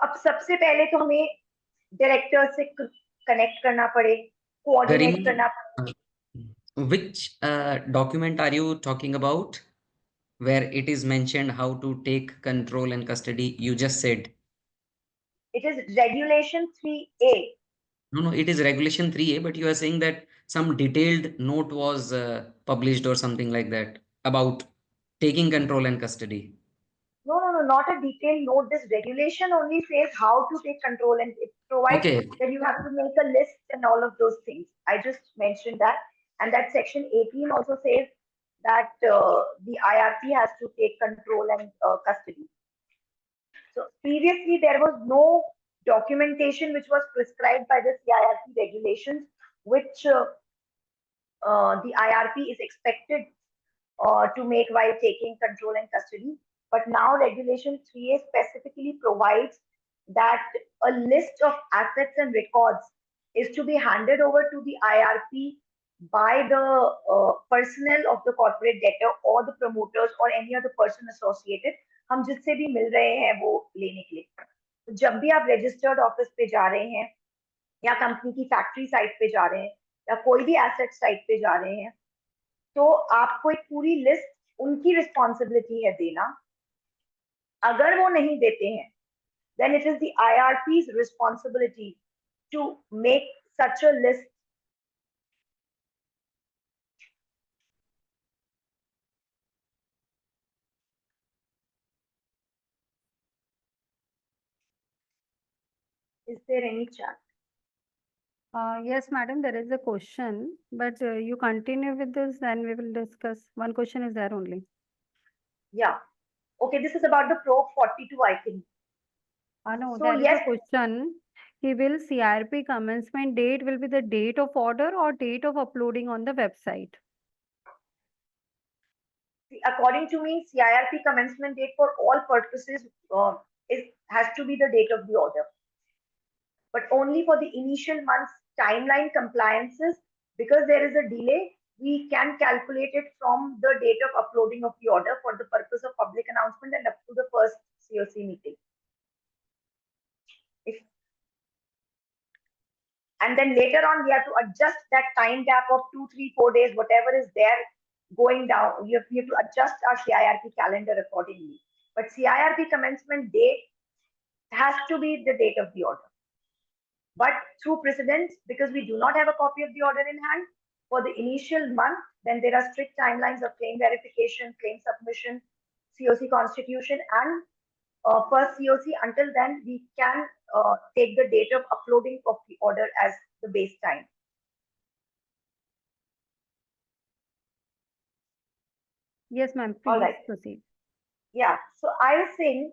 अब सबसे पहले तो हमें director से connect करना पड़े, coordinate करना पड़े. Which document are you talking about, where it is mentioned how to take control and custody? You just said. It is Regulation 3A. No, it is Regulation 3A, but you are saying that some detailed note was published or something like that about taking control and custody. No, not a detailed note. This regulation only says how to take control, and it provides that you have to make a list and all of those things. I just mentioned that. And that Section 18 also says that the IRP has to take control and custody. So previously there was no documentation which was prescribed by the CIRP regulations, which the IRP is expected to make while taking control and custody. But now Regulation 3A specifically provides that a list of assets and records is to be handed over to the IRP by the personnel of the corporate debtor or the promoters or any other person associated. हम जिससे भी मिल रहे हैं वो लेने के लिए. तो जब भी आप रजिस्टर्ड ऑफिस पे जा रहे हैं या कंपनी की फैक्ट्री साइट पे जा रहे हैं, या कोई भी एसेट साइट पे जा रहे हैं, तो आपको एक पूरी लिस्ट उनकी रिस्पॉन्सिबिलिटी है देना. अगर वो नहीं देते हैं, then it is the IRP's responsibility to make such a list. Is there any chat? Yes, madam, there is a question, but you continue with this, then we will discuss. One question is there only. Yeah. Okay, this is about the probe 42, I think. No, So there is yes, a question. He will CRP commencement date will be the date of order or date of uploading on the website? according to me, CIRP commencement date for all purposes has to be the date of the order. But only for the initial month's timeline compliances, because there is a delay, we can calculate it from the date of uploading of the order for the purpose of public announcement and up to the first COC meeting. And then later on, we have to adjust that time gap of 2, 3, 4 days, whatever is there going down. We have to adjust our CIRP calendar accordingly. But CIRP commencement date has to be the date of the order. But through precedence, because we do not have a copy of the order in hand, for the initial month, then there are strict timelines of claim verification, claim submission, COC constitution, and first COC. Until then, we can take the date of uploading of the order as the base time. Yes, ma'am, please All right. proceed. Yeah, so I was saying,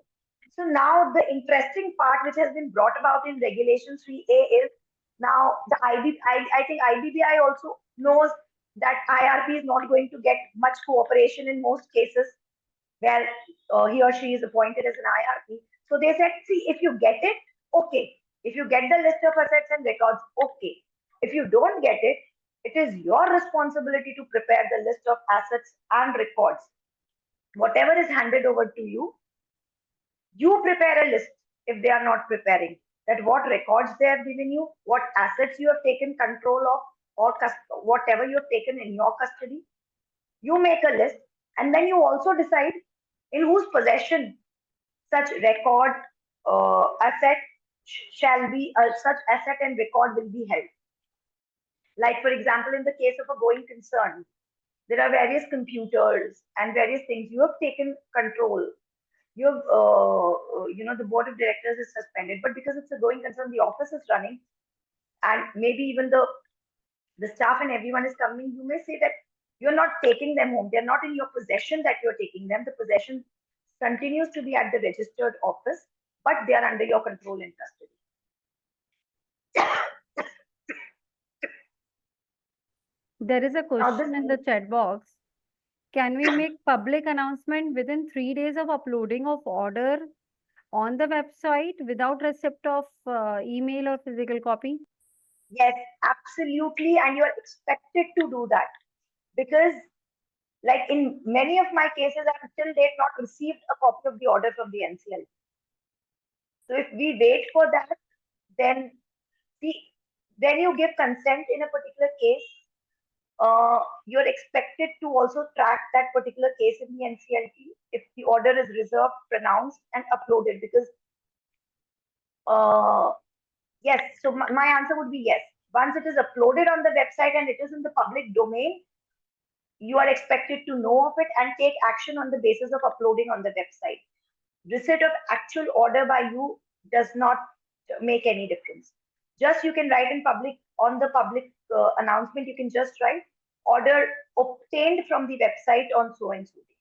so now the interesting part which has been brought about in regulation 3A is now the I think IBBI also knows that IRP is not going to get much cooperation in most cases where he or she is appointed as an IRP. So they said, see, if you get it, okay. If you get the list of assets and records, okay. If you don't get it, it is your responsibility to prepare the list of assets and records. Whatever is handed over to you, you prepare a list if they are not preparing, that what records they have given you, what assets you have taken control of, or whatever you have taken in your custody. You make a list, and then you also decide in whose possession such record asset shall be, such asset and record will be held. Like, for example, in the case of a going concern, there are various computers and various things you have taken control. You have, the board of directors is suspended, but because it's a going concern, the office is running, and maybe even the staff and everyone is coming, you may say that you're not taking them home. They're not in your possession that you're taking them. The possession continues to be at the registered office, but they are under your control and custody. There is a question in the chat box. Can we make public announcement within 3 days of uploading of order on the website without receipt of email or physical copy? Yes, absolutely. And you are expected to do that, because like in many of my cases, I have till date not received a copy of the order from the NCL. So if we wait for that, then then you give consent in a particular case. You're expected to also track that particular case in the NCLT if the order is reserved, pronounced, and uploaded. Because yes, so my answer would be yes. Once it is uploaded on the website and it is in the public domain, you are expected to know of it and take action on the basis of uploading on the website. Receipt of actual order by you does not make any difference. Just you can write in public, on the public announcement, you can just write order obtained from the website on so and so date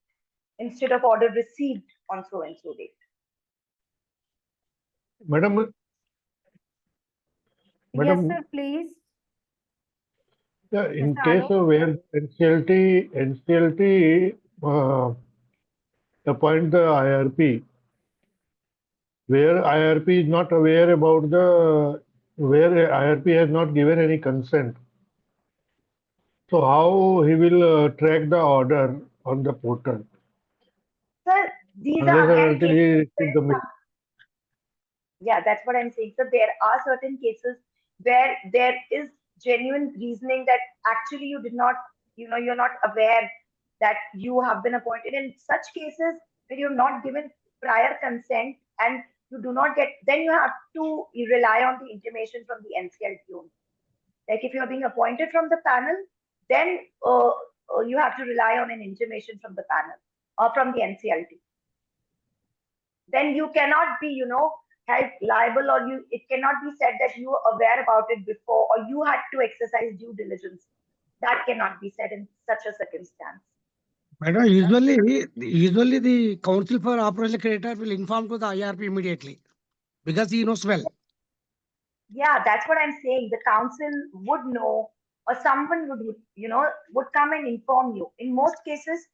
instead of order received on so and so date. Madam, Yes, sir, please. yeah, in Mr. case Alok? of where NCLT appoint the IRP, where IRP is not aware about where IRP has not given any consent. So how he will track the order on the portal? Sir, these Unless are and again until he cases receives the mail. yeah, that's what I'm saying. So there are certain cases where there is genuine reasoning that actually you did not, you're not aware that you have been appointed. In such cases where you're not given prior consent and you do not get, then you have to rely on the intimation from the NCLT only. Like if you're being appointed from the panel, then you have to rely on an intimation from the panel or from the NCLT. Then you cannot be, held liable, or it cannot be said that you were aware about it before or you had to exercise due diligence. That cannot be said in such a circumstance. Madam, usually the Council for Operational Creditor will inform to the IRP immediately because he knows well. Yeah, that's what I'm saying. The council would know, or someone would come and inform you. In most cases,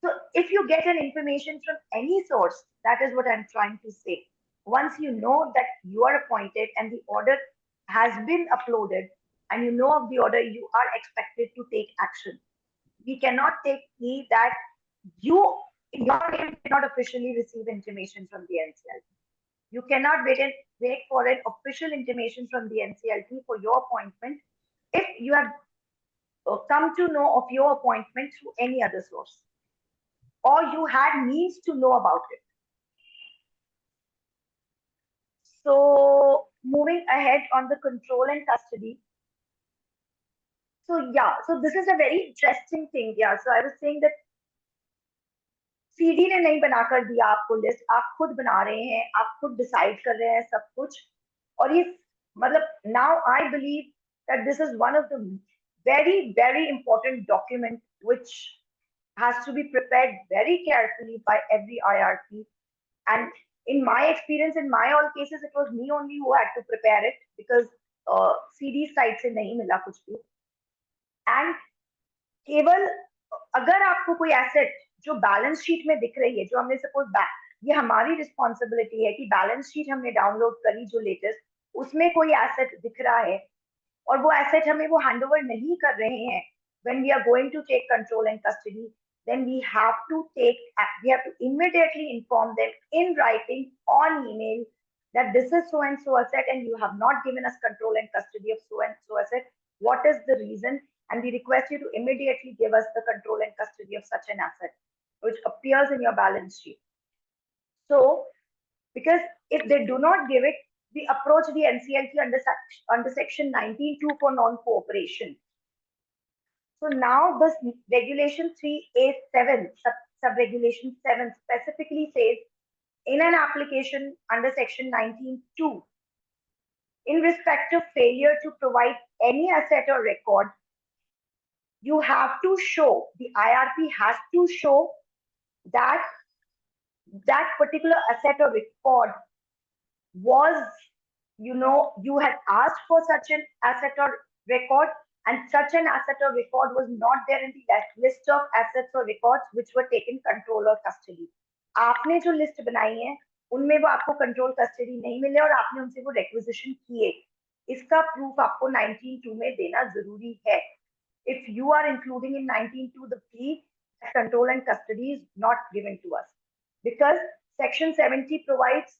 so if you get an information from any source, that is what I'm trying to say. Once you know that you are appointed and the order has been uploaded and you know of the order, you are expected to take action. We cannot take heed that your name did not officially receive intimation from the NCLT. You cannot wait for an official intimation from the NCLT for your appointment if you have come to know of your appointment through any other source, or you had means to know about it. So moving ahead on the control and custody. So yeah, so this is a very interesting thing. Yeah, so I was saying that CD ने नहीं बनाकर दिया आपको list, आप खुद बना रहे हैं, आप खुद डिसाइड कर रहे हैं सब कुछ. और ये मतलब now I believe that this is one of the very, very important document which has to be prepared very carefully by every IRP. And in my experience, in my all cases, it was me only who had to prepare it because CD side से नहीं मिला कुछ भी. And केवल अगर आपको कोई asset जो बैलेंस शीट में दिख रही है, जो हमने सपोज ये हमारी रिस्पॉन्सिबिलिटी है कि बैलेंस शीट हमने डाउनलोड करी जो लेटेस्ट, उसमें कोई एसेट दिख रहा है और वो एसेट हमें वो हैंडओवर नहीं कर रहे हैं, when we are going to take control and custody, then we have to immediately inform them in writing on email that this is so and so asset and you have not given us control and custody of so and so asset. What is the reason? And we request you to immediately give us the control and custody of such an asset, which appears in your balance sheet. So, because if they do not give it, we approach the NCLT under section 19(2) for non-cooperation. So now this regulation 3A7, sub-regulation 7 specifically says, in an application under section 19(2), in respect of failure to provide any asset or record, you have to show, the IRP has to show that that particular asset or record was, you had asked for such an asset or record, and such an asset or record was not there in the list of assets or records which were taken control or custody. आपने जो list बनाई है उनमें वो आपको control custody नहीं मिले और आपने उनसे वो रिक्विजिशन किए, इसका प्रूफ आपको 19(2) में देना जरूरी है. If you are including in 19(2) the plea, control and custody is not given to us, because section 70 provides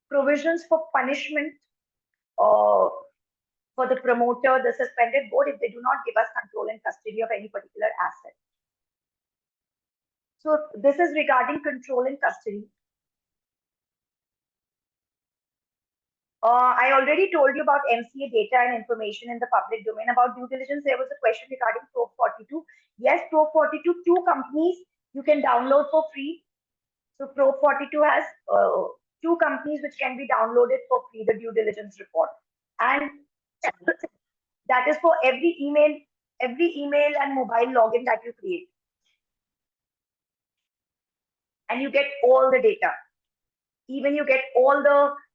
provisions for punishment for the promoter, the suspended board, if they do not give us control and custody of any particular asset. So this is regarding control and custody. I already told you about MCA data and information in the public domain. About due diligence, there was a question regarding Pro 42. Yes, Pro 42, 2 companies you can download for free. So Pro 42 has 2 companies which can be downloaded for free, the due diligence report. And that is for every email and mobile login that you create. And you get all the data. Even you get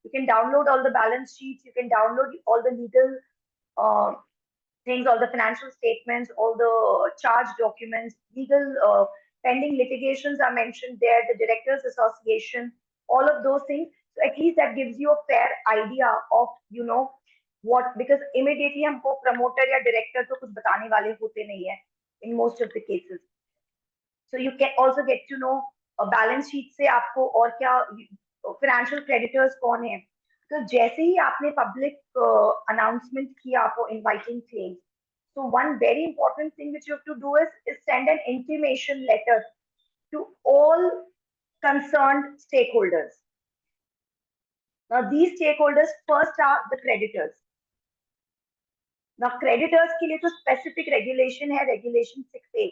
you can download all the balance sheets, you can download all the legal things, all the financial statements, all the charge documents, legal pending litigations are mentioned there, the directors association, all of those things. So at least that gives you a fair idea of, what, because immediately हमको promoter या director तो कुछ बताने वाले होते नहीं है in most of the cases. So you can also get to know a balance sheet से आपको और क्या financial creditors कौन है, तो जैसे ही आपने पब्लिक अनाउंसमेंट किया for inviting claims, so one very important thing which you have to do is send an intimation letter to all concerned stakeholders. Now these stakeholders first are the creditors. Now creditors के लिए तो specific regulation है, regulation 6A,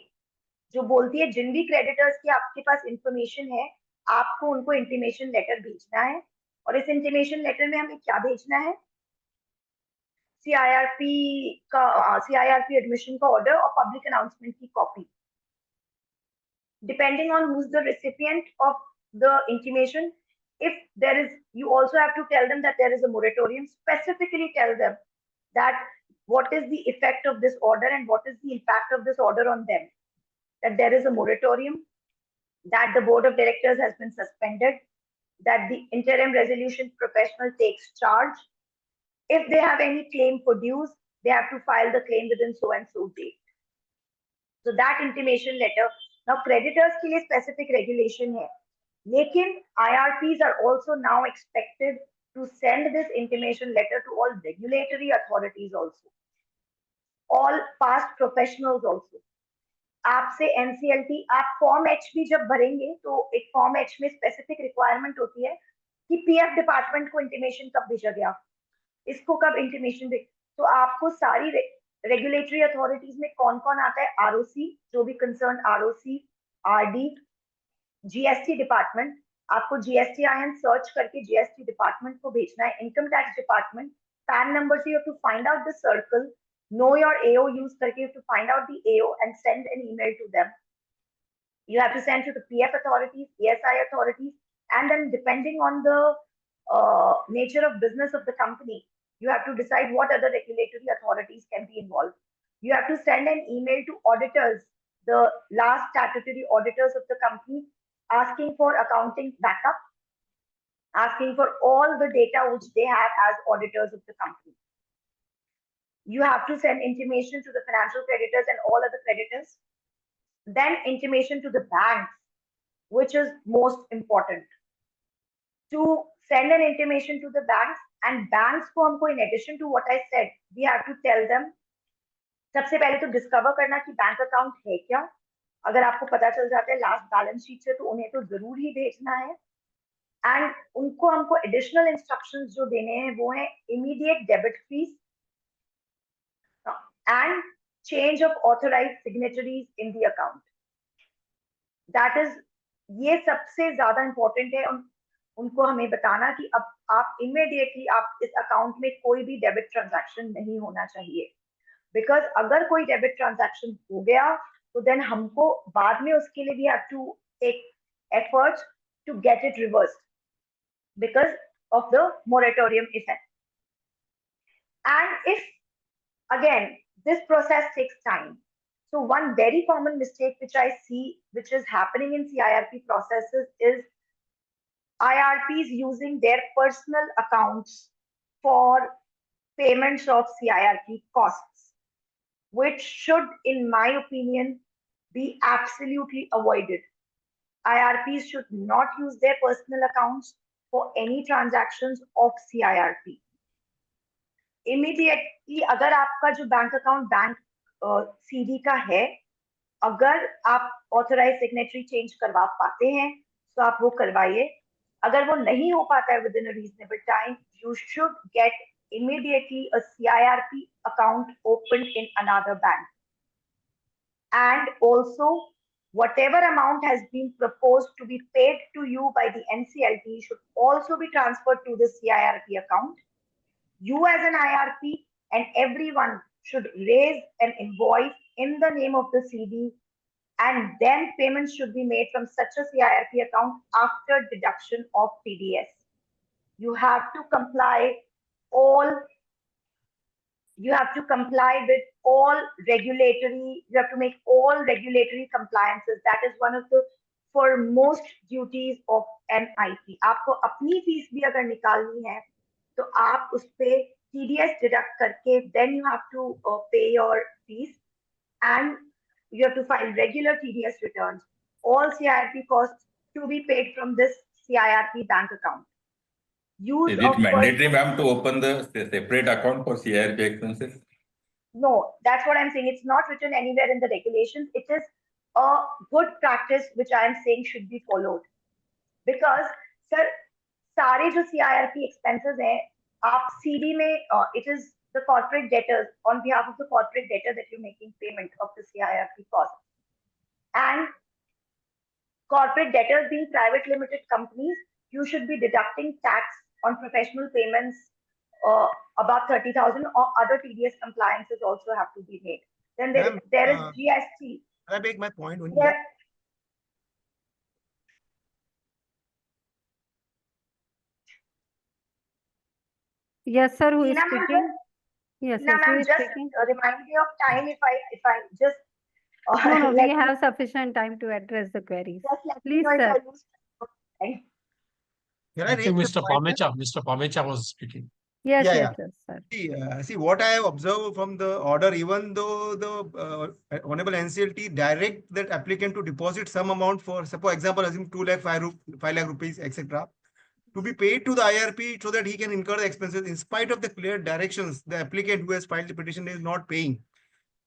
जो बोलती है जिन भी creditors की आपके पास information है, आपको उनको intimation letter भेजना है, और इस intimation letter में हमें क्या भेजना है? CIRP admission का order और public announcement की copy. Depending on who's the recipient of the intimation, if there is, you also have to tell them that there is a moratorium. Specifically tell them that what is the effect of this order and what is the impact of this order on them. That there is a moratorium, that the board of directors has been suspended, that the interim resolution professional takes charge. If they have any claim for dues, they have to file the claim within so and so date. So that intimation letter. Now creditors के लिए specific regulation है, लेकिन IRPs are also now expected to send this intimation letter to all regulatory authorities also, all past professionals also. आपसे NCLT, आप Form H भी जब भरेंगे तो एक Form H में specific requirement होती है कि PF डिपार्टमेंट को intimation कब भेजा गया, इसको कब intimation दे, तो आपको सारी रेगुलेटरी अथॉरिटीज में कौन कौन आता है, ROC, जो भी concern ROC, RD, GST department, आपको GSTIN सर्च करके GST डिपार्टमेंट को भेजना है, income tax department, PAN number से you have to find out the circle, know your AO use करके you have to find out the AO and send an email to them. You have to send to the PF authorities, ESI authorities, and then depending on the nature of business of the company, you have to decide what other regulatory authorities can be involved. You have to send an email to auditors, the last statutory auditors of the company, asking for accounting backup, asking for all the data which they have as auditors of the company. You have to send intimation to the financial creditors and all other creditors. Then intimation to the banks, which is most important. To send an intimation to the banks, and banks को हमको in addition to what I said, we have to tell them, सबसे पहले तो discover करना कि bank account है क्या. अगर आपको पता चल जाता है लास्ट बैलेंस शीट से, तो उन्हें तो जरूर ही भेजना है. एंड उनको हमको एडिशनल इंस्ट्रक्शंस जो देने हैं वो है immediate debit fees and change of authorised signatories in the account. That is, ये सबसे ज्यादा इंपॉर्टेंट है. उनको हमें बताना कि अब आप इमीडिएटली आप इस अकाउंट में कोई भी डेबिट ट्रांजैक्शन नहीं होना चाहिए, बिकॉज अगर कोई डेबिट ट्रांजैक्शन हो गया तो देन हमको बाद में उसके लिए we have to take efforts to get it reversed because of the moratorium effect. And if again this process takes time. So one very common mistake which I see which is happening in CIRP processes is IRPs using their personal accounts for payments of CIRP costs, which should, in my opinion, be absolutely avoided. IRPs should not use their personal accounts for any transactions of CIRP. Immediately, अगर आपका जो bank account bank CD का है, अगर आप authorise signatory change करवा पाते हैं तो आप वो करवाइए. अगर वो नहीं हो पाता है within a reasonable time, you should get immediately a CIRP account opened in another bank. And also, whatever amount has been proposed to be paid to you by the NCLT should also be transferred to the CIRP account. You as an IRP and everyone should raise an invoice in the name of the CD, and then payments should be made from such a CIRP account after deduction of TDS. You have to comply with all regulatory, you have to make all regulatory compliances. That is one of the foremost duties of an IP. आपको अपनी fees भी अगर निकालनी है तो आप उस पे TDS deduct करके then you have to pay your fees, and you have to file regular TDS returns. All CIRP costs to be paid from this CIRP bank account. use Is of it mandatory, ma'am, to open the separate account for CIRP expenses? No, that's what I'm saying. It's not written anywhere in the regulations. It is a good practice which I am saying should be followed. Because sir, सारे जो CIRP expenses हैं, आप CD में it is the corporate debtors on behalf of the corporate debtor that you're making payment of the CIRP cost. And corporate debtors being private limited companies, you should be deducting tax on professional payments above 30,000 or other TDS compliances also have to be made. Then there is GST. Can I make my point only? There, Yes, sir. Who is Tina, ma'am, speaking? Yes, Tina, yes. Who ma'am, is just speaking? remind me of time if I just No, no. We let me have sufficient time to address the queries. just let me Please, know if sir. I lose time. Can I I think raise the point, ma'am? Mr. Pamecha was speaking. Yes, Yeah, yes, yeah. yes, sir. See what I have observed from the order, even though the Honorable NCLT direct that applicant to deposit some amount for, suppose example, assume 2 lakh, 5 lakh rupees, etc., to be paid to the IRP so that he can incur the expenses, in spite of the clear directions, the applicant who has filed the petition is not paying.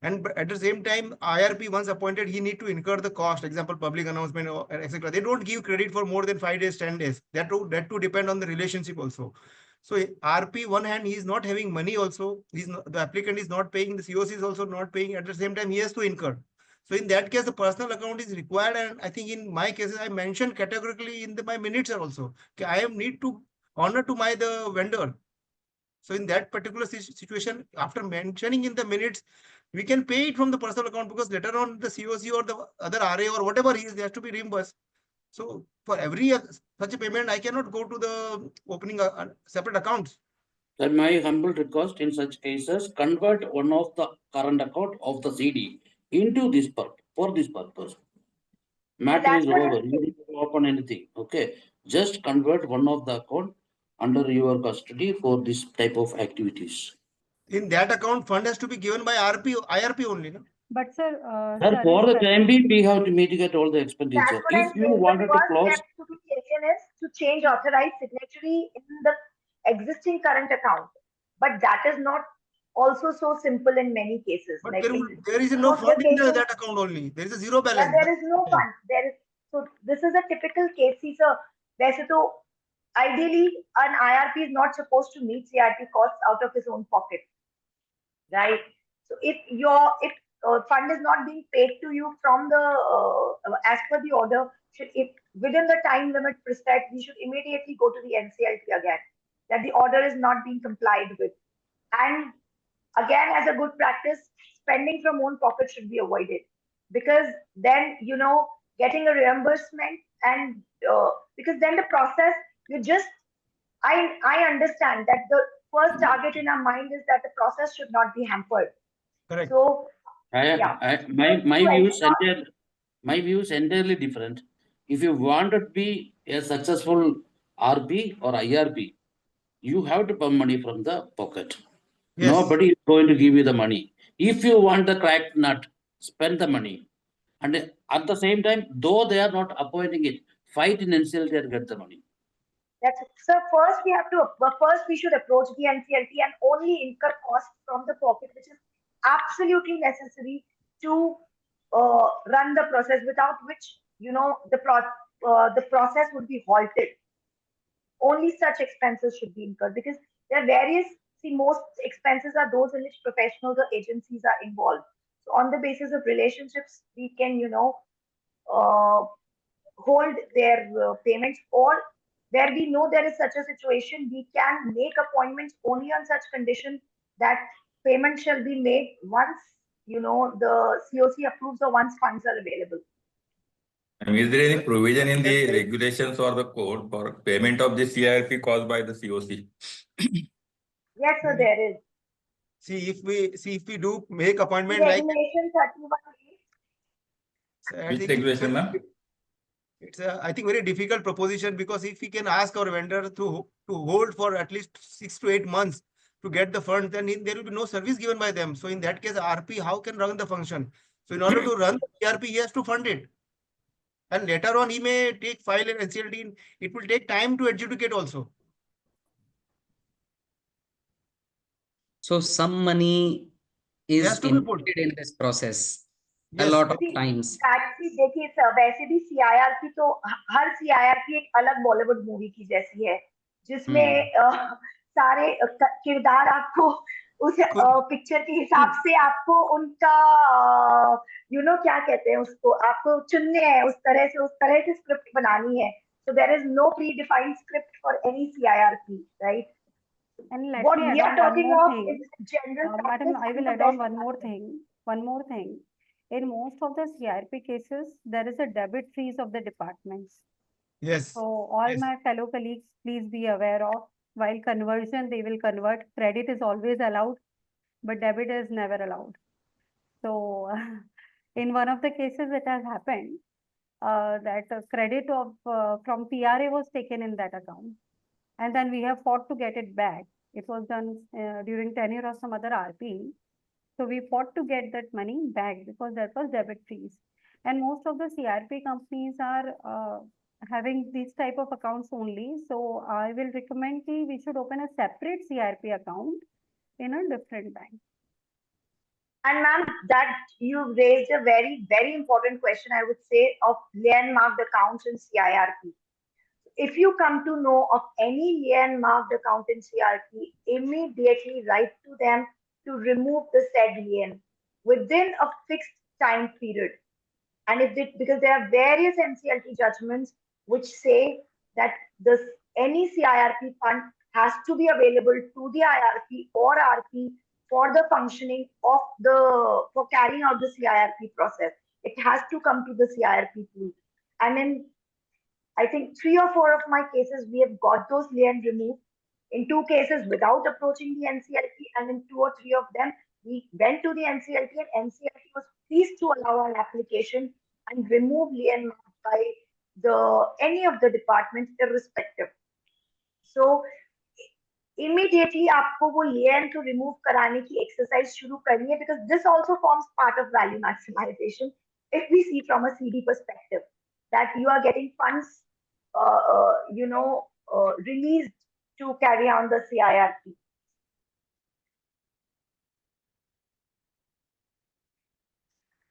And at the same time, IRP once appointed, he need to incur the cost, example, public announcement, etc. They don't give credit for more than 5 days, 10 days. That too depend on the relationship also. So RP, one hand, he is not having money also. The applicant is not paying, the COC is also not paying. At the same time, he has to incur. So in that case, the personal account is required. And I think in my cases, I mentioned categorically in my minutes also, okay, I have need to honor to the vendor. So in that particular situation, after mentioning in the minutes, we can pay it from the personal account, because later on the COC or the other RA or whatever he is, they have to be reimbursed. So for every such a payment, I cannot go to the opening separate accounts. Then my humble request in such cases, convert one of the current account of the CD into this for this purpose. Matter is over. You need to open anything. Okay. Just convert one of the account under your custody for this type of activities. In that account, fund has to be given by IRP only, no? But sir, Sir, for the time being, we have to mitigate all the expenditure. That's what If I'm you saying. wanted The to first close, step to be taken is to change authorized signatory in the existing current account. But that is not also so simple in many cases. But Like there is no fund in that account only. There is a zero balance. Yeah, there is no fund. So this is a typical case. See, sir, वैसे तो ideally an IRP is not supposed to meet CIRP costs out of his own pocket, right? So if fund is not being paid to you from the as per the order, if within the time limit prescribed, we should immediately go to the NCLT again that the order is not being complied with. And again, as a good practice, spending from own pocket should be avoided, because then getting a reimbursement and because then the process I understand that the first target in our mind is that the process should not be hampered. Correct. So my view is entirely different. If you want to be a successful RP or IRP, you have to pump money from the pocket. Yes. Nobody is going to give you the money. If you want the cracked nut, spend the money. And at the same time, though they are not appointing it, fight in NCLT and get the money. So first we should approach the NCLT and only incur costs from the pocket, which is absolutely necessary to run the process, without which the process would be halted. Only such expenses should be incurred, because there are most expenses are those in which professionals or agencies are involved. So on the basis of relationships, we can hold their payments, or where we know there is such a situation, we can make appointments only on such condition that payment shall be made once the COC approves or once funds are available. And is there any provision in the regulations or the code for payment of the CIRP caused by the COC? Yes, sir, there is. See, if we do make appointment regulation 31A. Which regulation, ma'am? It's I think very difficult proposition, because if we can ask our vendor to hold for at least 6 to 8 months to get the funds, then there will be no service given by them. So in that case, RP, how can run the function? So in order to run the RP, he has to fund it. And later on, he may file an NCLT. It will take time to adjudicate also. So some money is has to be put. included in this process a Yes. lot of See, times. देखिए sir वैसे भी CIRP तो हर CIRP एक अलग Bollywood movie की जैसी है जिसमें सारे किरदार आपको उस पिक्चर के हिसाब से आपको उनका क्या कहते हैं उसको आपको चुनने हैं उस तरह से स्क्रिप्ट बनानी है. So there is no predefined script for any CIRP, right? And let What me we add are on one talking more of thing. is general Madam, practice I and will the add on best one more practice. thing. One more thing. In most of the CRP cases, there is a debit freeze of the departments. Yes. So all Yes. my fellow colleagues, please be aware of while conversion, they will convert. Credit is always allowed, but debit is never allowed. So in one of the cases, it has happened that credit of from PRA was taken in that account, and then we have fought to get it back. It was done during tenure of some other RP. So we fought to get that money back because that was debit freeze. And most of the CRP companies are having these type of accounts only. So I will recommend that we should open a separate CRP account in a different bank. And ma'am, that you raised a very, very important question, I would say, of landmarked accounts in CIRP. If you come to know of any landmarked account in CIRP, immediately write to them to remove the said lien within a fixed time period. And if they, because there are various NCLT judgments which say that any CIRP fund has to be available to the IRP or RP for the functioning of for carrying out the CIRP process. It has to come to the CIRP pool. And in, I think 3 or 4 of my cases, we have got those liens removed. In 2 cases without approaching the NCLT, and in 2 or 3 of them, we went to the NCLT and NCLT was pleased to allow our application and remove lien by any of the departments irrespective. So immediately आपको वो lien to remove कराने की exercise शुरू करनी है because this also forms part of value maximization if we see from a CD perspective that you are getting funds released to carry on the CIRP.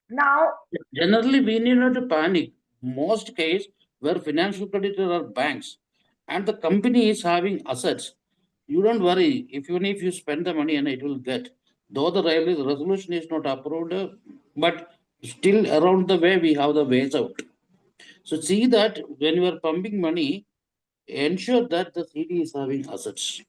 Now, generally, we need not to panic. Most case where financial creditors are banks and the company is having assets, you don't worry. Even if you spend the money and it will get, though the resolution is not approved, but still around the way we have the ways out. So see that when you are pumping money, ensure that the CD is having assets.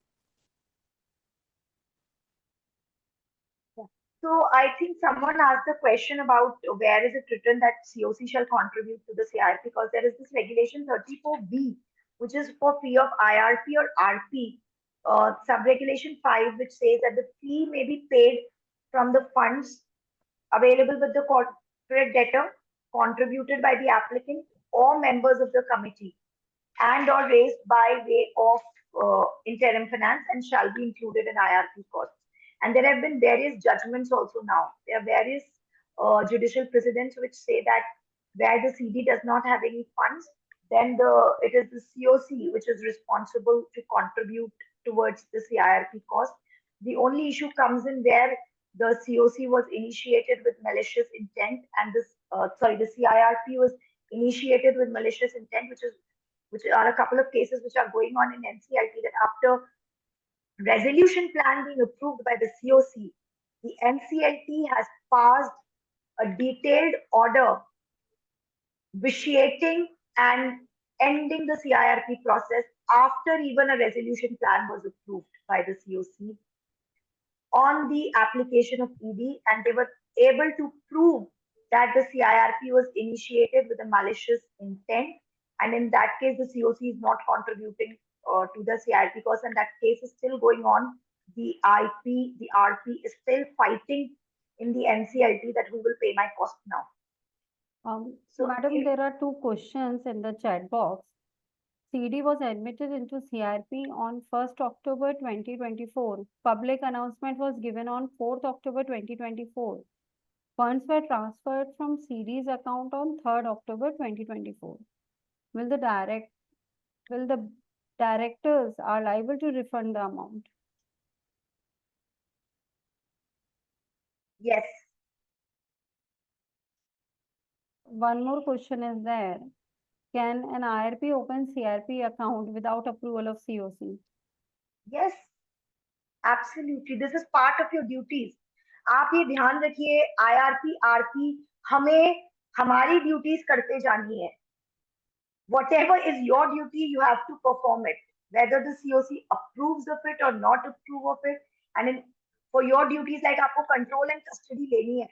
so I think someone asked the question about where is it written that COC shall contribute to the CIRP because there is this regulation 34B, which is for fee of IRP or RP, sub-regulation 5, which says that the fee may be paid from the funds available with the corporate debtor, contributed by the applicant or members of the committee, and or raised by way of interim finance and shall be included in IRP costs. And there have been various judgments also now. There are various judicial precedents which say that where the CD does not have any funds, then it is the COC which is responsible to contribute towards the CIRP cost. The only issue comes in where the COC was initiated with malicious intent, and the CIRP was initiated with malicious intent, which are a couple of cases which are going on in NCLT that after resolution plan being approved by the COC, the NCLT has passed a detailed order vitiating and ending the CIRP process after even a resolution plan was approved by the COC on the application of ED, and they were able to prove that the CIRP was initiated with a malicious intent, and in that case, the COC is not contributing to the CIRP cost, and that case is still going on. The RP is still fighting in the NCLT that who will pay my cost now. So, madam, there are 2 questions in the chat box. CD was admitted into CIRP on 1st October 2024. Public announcement was given on 4th October 2024. Funds were transferred from CD's account on 3rd October 2024. Will the directors are liable to refund the amount? Yes. One more question is there. Can an IRP open CRP account without approval of COC? Yes, absolutely. This is part of your duties. आप ये ध्यान रखिए, IRP, RP हमें हमारी duties करते जानी है. Whatever is your duty, you have to perform it, whether the COC approves of it or not approve of it. And for your duties, like आपको control and custody लेनी है.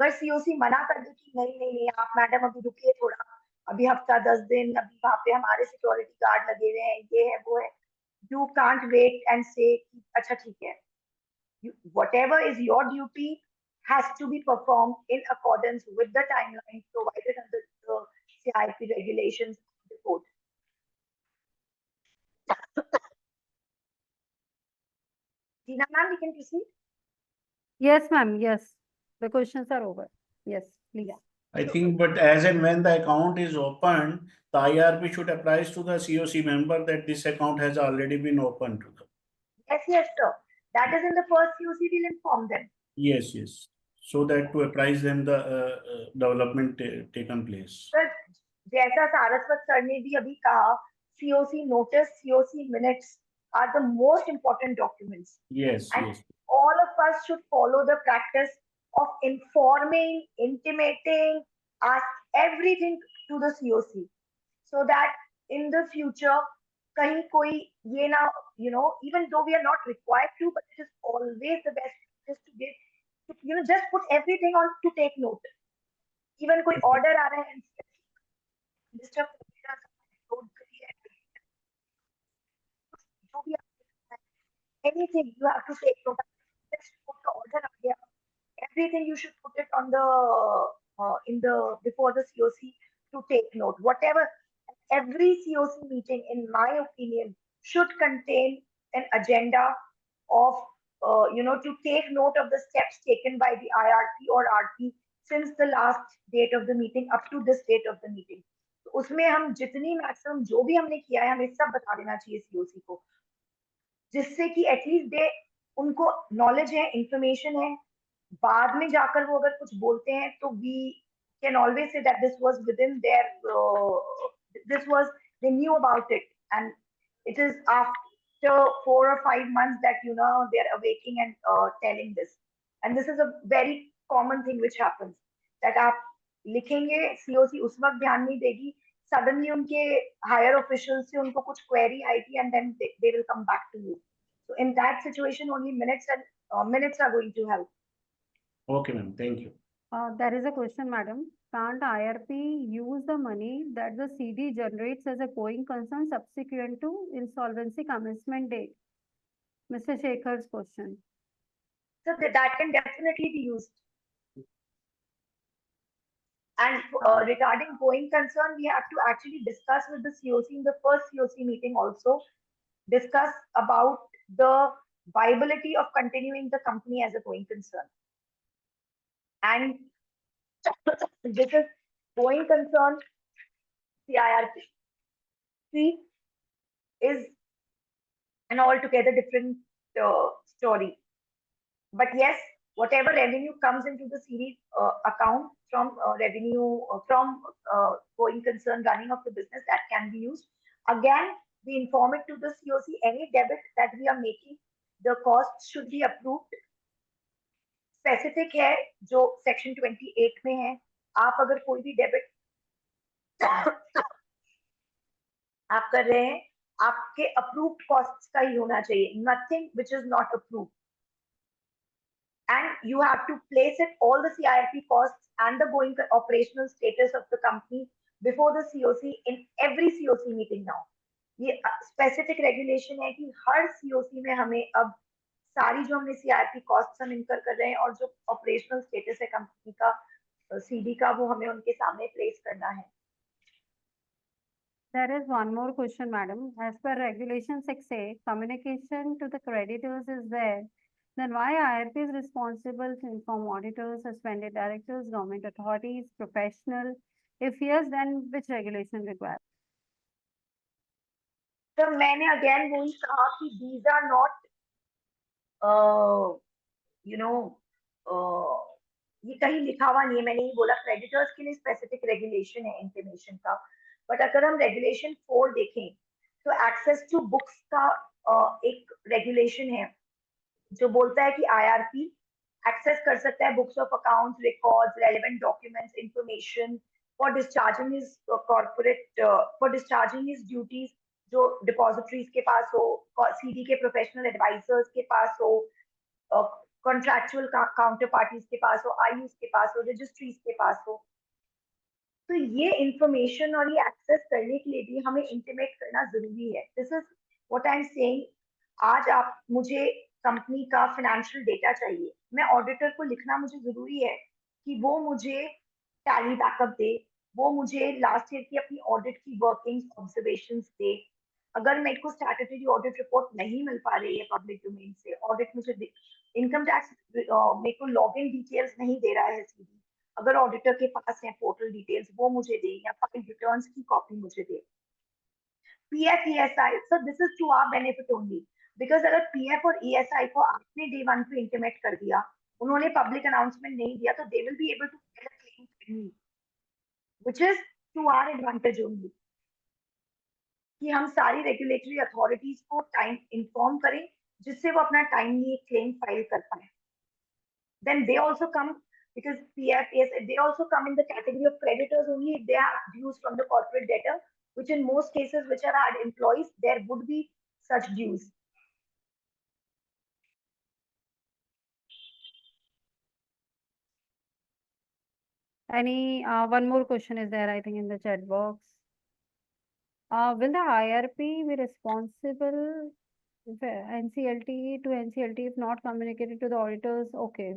अगर COC मना कर दे कि नहीं नहीं नहीं आप मैडम अभी रुकिए थोड़ा, अभी हफ्ता 10 दिन, अभी वहाँ पे हमारे सिक्योरिटी गार्ड लगे हुए हैं, ये है वो है, you can't wait and say अच्छा ठीक है. Whatever is your duty has to be performed in accordance with the timeline provided under the CIP regulations report. Tina ma'am, we can proceed. Yes, ma'am. Yes. The questions are over. Yes, please. I think, but as and when the account is opened, the IRP should apply to the COC member that this account has already been opened to them. Yes, yes, sir. That is in the first COC, we'll inform them. Yes, yes. So that to apprise them the development taken place. Sir, जैसा Saraswat sir ने भी अभी कहा, COC notice, COC minutes are the most important documents. Yes, and yes. all of us should follow the practice of informing, intimating, ask everything to the COC, so that in the future, kahin koi ye na, even though we are not required to, but it is always the best just to give, just put everything on to take note. Even koi order aa raha hai, Mr. Anything you have to take note. Just put the order up here. Everything you should put it on the in the before the COC to take note. Whatever, every COC meeting, in my opinion, should contain an agenda of to take note of the steps taken by the IRP or RP since the last date of the meeting up to this date of the meeting. तो उसमें हम जितनी maximum जो भी हमने किया है हमें सब बता देना चाहिए COC को, जिससे कि एटलीस्ट दे उनको नॉलेज है, इंफॉर्मेशन है. बाद में जाकर वो अगर कुछ बोलते हैं तो we can always say that this was within there, this was they knew about it and it is after 4 or 5 months that they are awaking and telling this. And this is a very common thing which happens, that आप लिखेंगे, COC उस वक्त ध्यान नहीं देगी, suddenly उनके higher officials से उनको कुछ query आई थी and then they will come back to you. So in that situation only minutes are going to help. Okay, ma'am. Thank you. There is a question, madam. Can't IRP use the money that the CD generates as a going concern subsequent to insolvency commencement date? Mr. Shekhar's question. So that can definitely be used. And regarding going concern, we have to actually discuss with the COC in the first COC meeting also, discuss about the viability of continuing the company as a going concern. And this is going concern, CIRP is an altogether different story. But yes, whatever revenue comes into the series account from revenue from going concern running of the business, that can be used. Again, we inform it to the COC, any debit that we are making, the cost should be approved. Specific है जो section 28 में है, आप अगर कोई भी debit आप कर रहे हैं, आपके approved costs का ही होना चाहिए, nothing which is not approved. And you have to place it all the CIRP costs and the going operational status of the company before the COC in every COC meeting now. ये specific regulation है कि हर COC में हमें अब सारी जो हमने CIRP costs हम incur कर रहे हैं और जो operational status है कंपनी का CD का, वो हमें उनके सामने place करना है. There is one more question, madam. As per regulation 6A, communication to the creditors is there. Then why IRP is responsible to inform auditors, suspended directors, government authorities, professional? If yes, then which regulation required? So मैंने again वही कहा कि these are not ये कहीं लिखा हुआ नहीं है, मैंने ये बोला क्रेडिटर्स के लिए स्पेसिफिक रेगुलेशन है इंटीमेशन का, बट अगर हम रेगुलेशन 4 देखें तो एक्सेस टू बुक्स का एक रेगुलेशन है जो बोलता है कि आईआरपी एक्सेस कर सकता है books of accounts, records, relevant documents, information for discharging his corporate for discharging his duties जो डिपॉजिटरीज के पास हो, सीडी के प्रोफेशनल एडवाइजर्स के पास हो, कॉन्ट्रैक्चुअल काउंटर पार्टीज के पास हो, आईयूज के पास हो, रजिस्ट्रीज के पास हो। तो ये इंफॉर्मेशन और ये एक्सेस करने के लिए भी हमें इंटीमेट करना जरूरी है। This is what I am saying. आज आप मुझे कंपनी का फाइनेंशियल डेटा चाहिए, मैं ऑडिटर को लिखना मुझे जरूरी है कि वो मुझे टैली बैकअप दे, वो मुझे लास्ट ईयर की अपनी ऑडिट की वर्किंग्स ऑब्जर्वेशंस दे। अगर मेरे को स्टैट्यूटरी ऑडिट रिपोर्ट नहीं मिल पा रही है पब्लिक डोमेन से, ऑडिट मुझे इनकम टैक्स मेरे को लॉगिन डिटेल्स नहीं दे रहा है सीधी, अगर ऑडिटर के पास है पोर्टल डिटेल्स वो मुझे दे, या फाइल रिटर्न्स की कॉपी मुझे दे। PF ESI, so this is to our benefit only, because अगर पीएफ और ईएसआई को आपने डे 1 पे इंटीमेट कर दिया, उन्होंने पब्लिक अनाउंसमेंट नहीं दिया, तो they will be able to get a claim which is to our advantage only, कि हम सारी रेगुलेटरी अथॉरिटीज को टाइम इन्फॉर्म करें जिससे वो अपना टाइमली क्लेम फाइल कर पाए। Then they also come, because PFS, they also come in the category of creditors only if they have dues from the corporate debtor, which in most cases which are our employees, there would be such dues. One more question is there, I think, in the chat box. Will the IRP be responsible if NCLT to NCLT if not communicated to the auditors? Okay.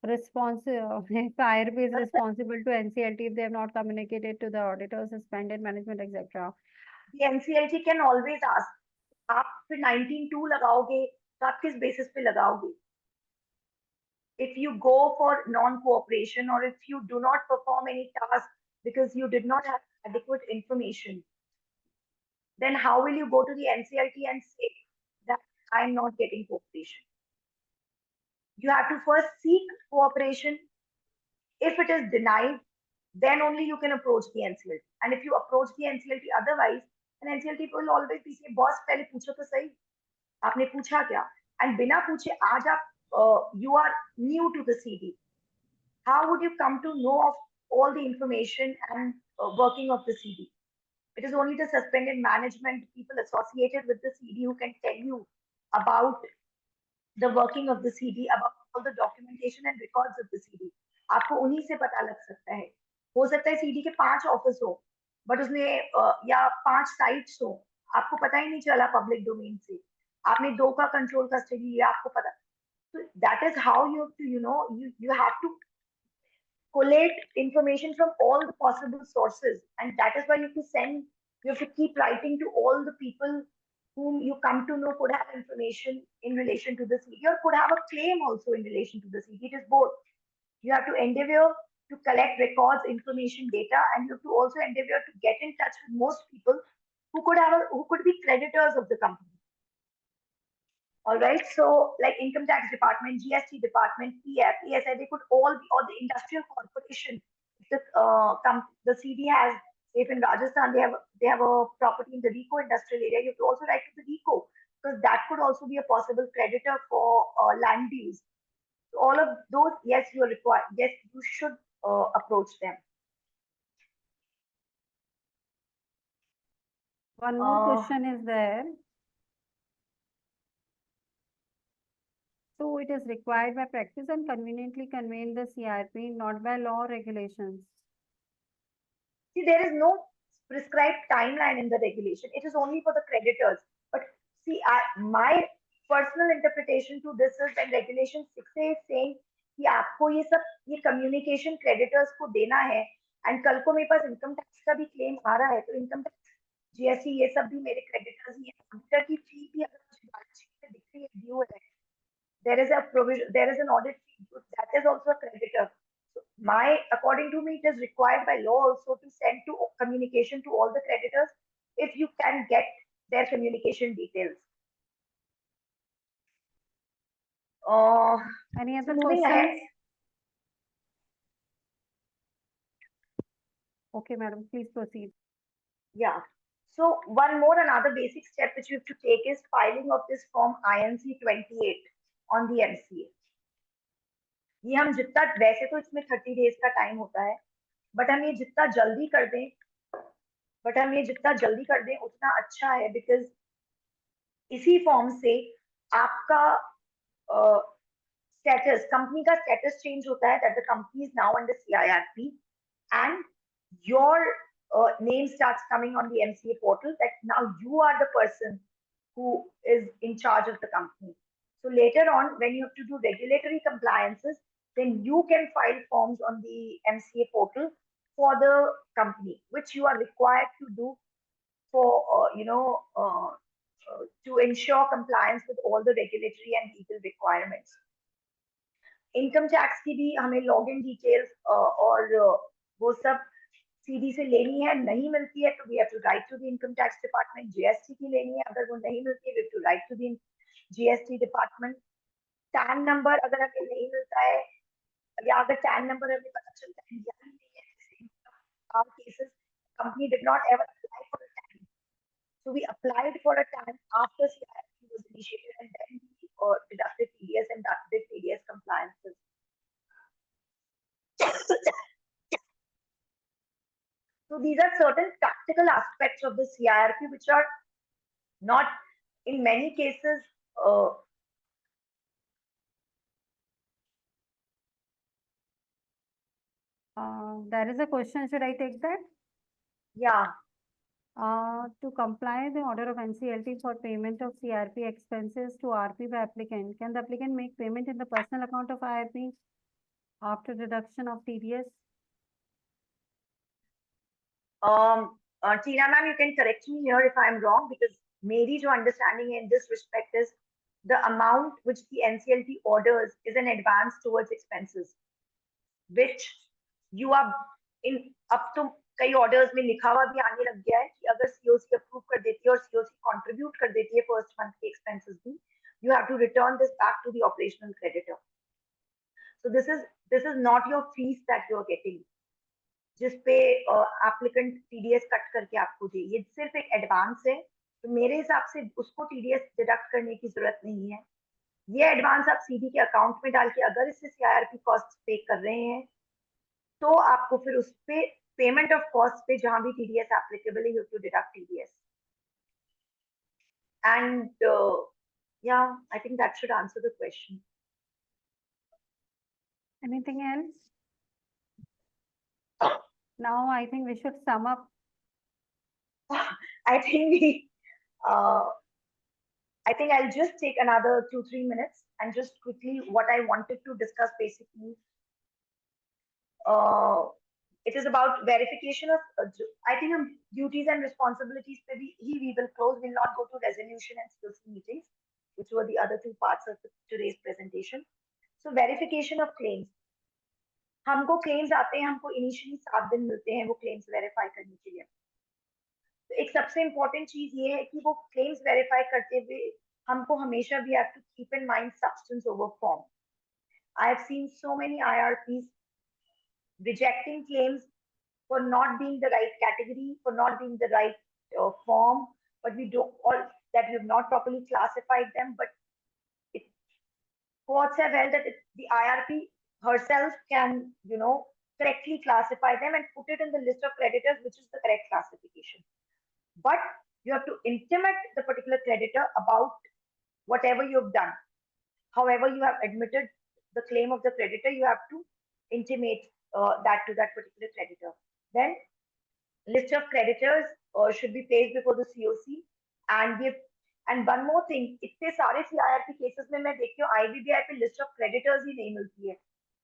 If IRP is responsible to NCLT if they have not communicated to the auditors, suspended management, etc. The NCLT can always ask, आप फिर 19(2) लगाओगे तो आप किस basis पे लगाओगे? If you go for non-cooperation or if you do not perform any task because you did not have adequate information, then how will you go to the NCLT and say that I'm not getting cooperation? You have to first seek cooperation. If it is denied, then only you can approach the NCLT. And if you approach the NCLT otherwise, then NCLT will always be say, boss, पहले पूछो तो सही, आपने पूछा क्या? And बिना पूछे आज आप you are new to the CD. How would you come to know of all the information and working of the CD? It is only the suspended management, people associated with the CD who can tell you about the working of the CD, about all the documentation and records of the CD. आपको उन्हीं से पता लग सकता है। हो सकता है CD के 5 ऑफिस हो, बट उसने या 5 साइट्स हो, आपको पता ही नहीं चला पब्लिक डोमेन से। आपने 2 का कंट्रोल कस्टडी लिया, आपको पता। So that is how you have to, you have to collate information from all the possible sources, and that is why you have to keep writing to all the people whom you come to know could have information in relation to the CD or could have a claim also in relation to the CD. It is both. You have to endeavor to collect records, information, data, and you have to also endeavor to get in touch with most people who could be creditors of the company. All right, so like income tax department, GST department, PF, ESI, they could all be, or the industrial corporation. The CD has, if in Rajasthan they have a property in the RICO industrial area, you have to also write to the RICO because that could also be a possible creditor for land dues. So all of those, yes, you are required. Yes, you should approach them. One more question is there. So it is required by practice and conveniently conveyed the CIRP, not by law or regulations. See, there is no prescribed timeline in the regulation. It is only for the creditors. But see, my personal interpretation to this is that regulation 6 is saying कि आपको ये communication creditors को देना है, and कल को मेरे पास income tax का भी claim आ रहा है, तो income tax, GST ये सब भी मेरे creditors ही हैं। auditor की fee भी अगर मुझे balance sheet में दिख रही है due है, there is a provision, there is an audit fee, that is also a creditor. So according to me, it is required by law also to send to communication to all the creditors if you can get their communication details. Any other moving ahead. questions? Okay, madam, please proceed. Yeah. So another basic step which you have to take is filing of this form INC 28 on the MCA. ये हम जितना वैसे तो इसमें 30 days का time होता है, but हम ये जितना जल्दी कर दें उतना अच्छा है, बिकॉज इसी फॉर्म से आपका स्टेटस, कंपनी का स्टेटस चेंज होता है, that the company is now under CIRP and your name starts coming on the MCA portal, that now you are the person who is in charge of the company. So later on, when you have to do regulatory compliances, then you can file forms on the MCA portal for the company, which you are required to do for, to ensure compliance with all the regulatory and legal requirements. Income tax की भी हमें login details और वो सब CD से लेनी है, नहीं मिलती है तो we have to write to the income tax department. GST की लेनी है, अगर वो नहीं मिलती है we have to write to the GST department. TAN number अगर हमें नहीं मिलता है, या अगर टैन नंबर हमें पता चलता है या नहीं है, our cases company did not ever apply for a TAN, so we applied for a TAN after CIRP was initiated, and then we deducted TDS and did TDS compliances. So these are certain practical aspects of the CIRP which are not, in many cases, there is a question, should I take that? Yeah. To comply the order of NCLT for payment of CRP expenses to RP by applicant, can the applicant make payment in the personal account of IRP after deduction of TDS? Tina ma'am, you can correct me here if I'm wrong, because maybe your understanding in this respect is the amount which the NCLT orders is an advance towards expenses, which you are in up to कई orders में लिखा हुआ भी आने लग गया है कि अगर COC approve कर देती है और COC contribute कर देती है first month के expenses भी, you have to return this back to the operational creditor. So this is not your fees that you are getting, जिस पे एप्लीकेंट TDS कट करके आपको दे, ये सिर्फ एक एडवांस है, तो मेरे हिसाब से उसको TDS डिडक्ट करने की जरूरत नहीं है। ये एडवांस आप सीडी के अकाउंट में डाल के अगर इससे CIRP कॉस्ट पे कर रहे हैं तो आपको फिर उस पे पेमेंट ऑफ कॉस्ट पे जहां भी TDS एप्लीकेबल है, you have to deduct TDS। And yeah, I think that should answer the question. Anything else? Now I think we should sum up. I think I'll just take another 2-3 minutes and just quickly what I wanted to discuss basically. It is about verification of, I think duties and responsibilities, we will close, will not go to resolution and COC meetings, which were the other two parts of today's presentation. So verification of claims. हमको claims आते हैं, हमको initially 7 दिन मिलते हैं वो claims verify करने के लिए। तो एक सबसे important चीज ये है कि वो claims verify करते हुए हमको हमेशा we have to keep in mind substance over form. I have seen so many IRPs rejecting claims for not being the right category, for not being the right form, but we don't, or that we have not properly classified them. But courts have held that the IRP herself can, correctly classify them and put it in the list of creditors, which is the correct classification. But you have to intimate the particular creditor about whatever you have done. However, you have admitted the claim of the creditor, you have to intimate that to that particular creditor. Then list of creditors should be placed before the COC, and one more thing, इतने सारे CIRP cases में मैं देखती हूँ IBBI पे list of creditors ही नहीं मिलती है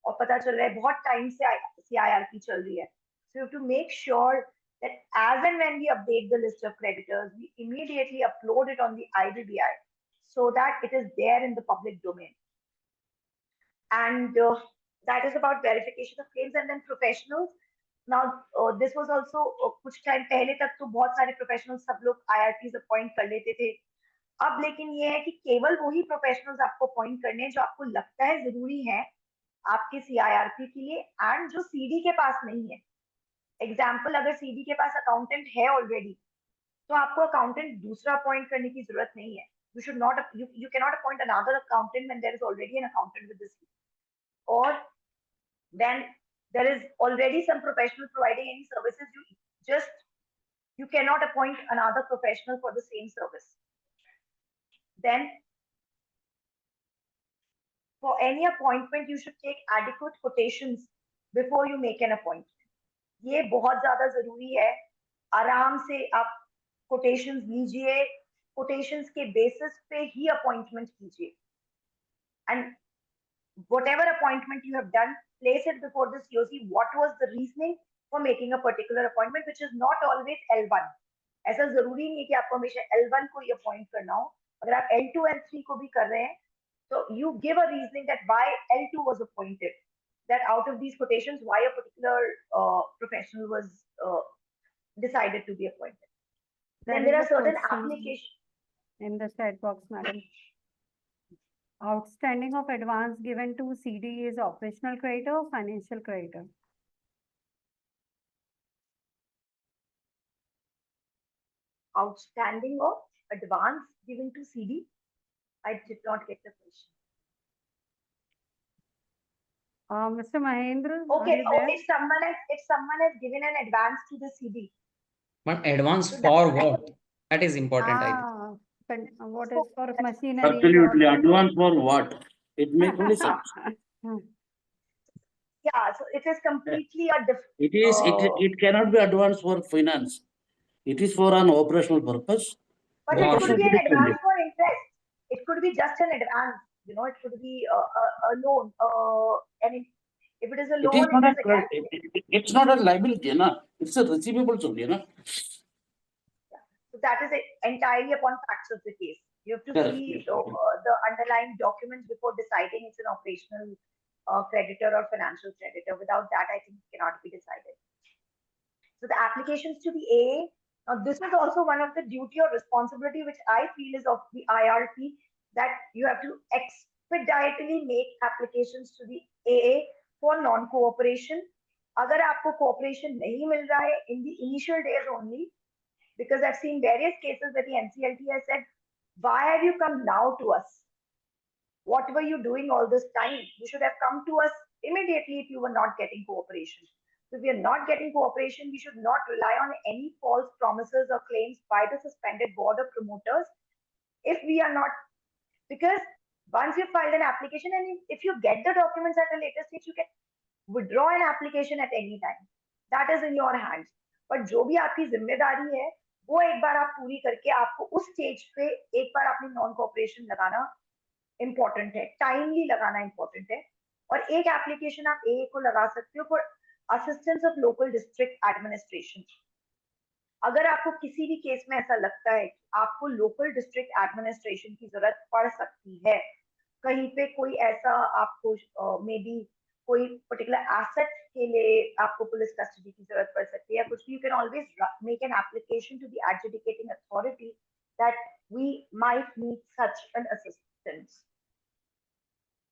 और पता चल रहा है बहुत time से CIRP चल रही है. So you have to make sure that as and when we update the list of creditors, we immediately upload it on the IBBI so that it is there in the public domain. And that is about verification of claims. And then professionals. Now this was also कुछ time पहले तक तो बहुत सारे professionals सब लोग IRPs appoint कर लेते थे अब लेकिन ये है कि केवल वही प्रोफेशनल्स आपको अपॉइंट करने हैं जो आपको लगता है जरूरी है आपके CIRP के लिए एंड जो CD के पास नहीं है. एग्जाम्पल, अगर CD के पास अकाउंटेंट है ऑलरेडी, तो आपको अकाउंटेंट दूसरा अपॉइंट करने की जरूरत नहीं है. You should not, you cannot appoint another accountant when there is already an accountant with the CD. Or when there is already some professional providing any services, you cannot appoint another professional for the same service. Then for any appointment, you should take adequate quotations before you make an appointment. ये बहुत ज्यादा जरूरी है. आराम से आप quotations लीजिए, quotations के basis पे ही appointment कीजिए. And whatever appointment you have done, place it before the COC. What was the reasoning for making a particular appointment, which is not always L1. ऐसा जरूरी नहीं है कि आपको हमेशा L1 को ही अपॉइंट करना हो. अगर आप L2 L3 को भी कर रहे हैं, so you give a reasoning that why L2 was appointed, that out of these quotations, why a particular professional was decided to be appointed. Then there are certain applications. In the chat box, madam. Outstanding of advance given to CD is operational creditor or financial creditor? Outstanding of advance given to CD? I did not get the question. Mr. Mahendra, okay, if someone has given an advance to the CD. But advance for what? That is important, I think. What is for machinery? Absolutely, advance for what? It makes only sense. Yeah, so it is completely a different. It cannot be advance for finance. It is for an operational purpose. But it could be an advance for interest. It could be just an advance. You know, it could be a loan. And if it is a loan, it's not a liability, na? It's a receivable only, na? So that is entirely upon facts of the case. You have to see the underlying documents before deciding it's an operational creditor or financial creditor. Without that, I think it cannot be decided. So the applications to the AA, now this is also one of the duty or responsibility which I feel is of the IRP, that you have to expeditiously make applications to the AA for non-cooperation. Agar aapko cooperation nahi mil raha hai in the initial days only, because I've seen various cases that the NCLT has said, why have you come now to us? What were you doing all this time? You should have come to us immediately if you were not getting cooperation. So if we are not getting cooperation, we should not rely on any false promises or claims by the suspended board of promoters. If we are not, because once you filed an application and if you get the documents at a later stage, you can withdraw an application at any time. That is in your hands. But जो भी आपकी जिम्मेदारी है, वो एक बार आप पूरी करके आपको उस स्टेज पे एक बार अपनी नॉन कोऑपरेशन लगाना इम्पोर्टेंट है, टाइमली लगाना इम्पोर्टेंट है. और एक एप्लीकेशन आप AA को लगा सकते हो for assistance of local district administration. अगर आपको किसी भी केस में ऐसा लगता है कि आपको लोकल डिस्ट्रिक्ट एडमिनिस्ट्रेशन की जरूरत पड़ सकती है, कहीं पे कोई ऐसा आपको मे बी कोई पर्टिकुलर एसेट के लिए आपको पुलिस कस्टडी की जरूरत पड़ सकती है या कुछ भी, you can always make an application to the adjudicating authority that we might need such an assistance.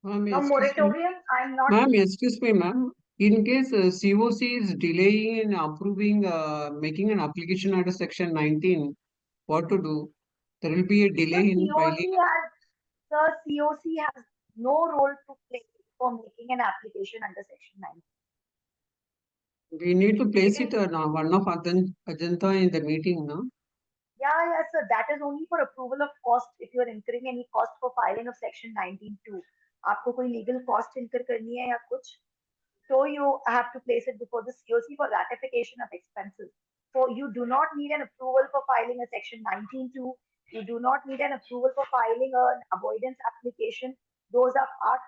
No moratorium, I'm not. Ma'am, excuse me, ma'am. In case COC is delaying in approving, making an application under Section 19, what to do? There will be a delay in filing. COC has no role to play for making an application under Section 19. We need to place it one of agenda in the meeting, no? Yeah, sir. That is only for approval of cost. If you are incurring any cost for filing of Section 19(2), आपको कोई legal cost incur करनी है या कुछ, so you have to place it before the COC for ratification of expenses. So you do not need an approval for filing a Section 19(2). You do not need an approval for filing an avoidance application. Those are part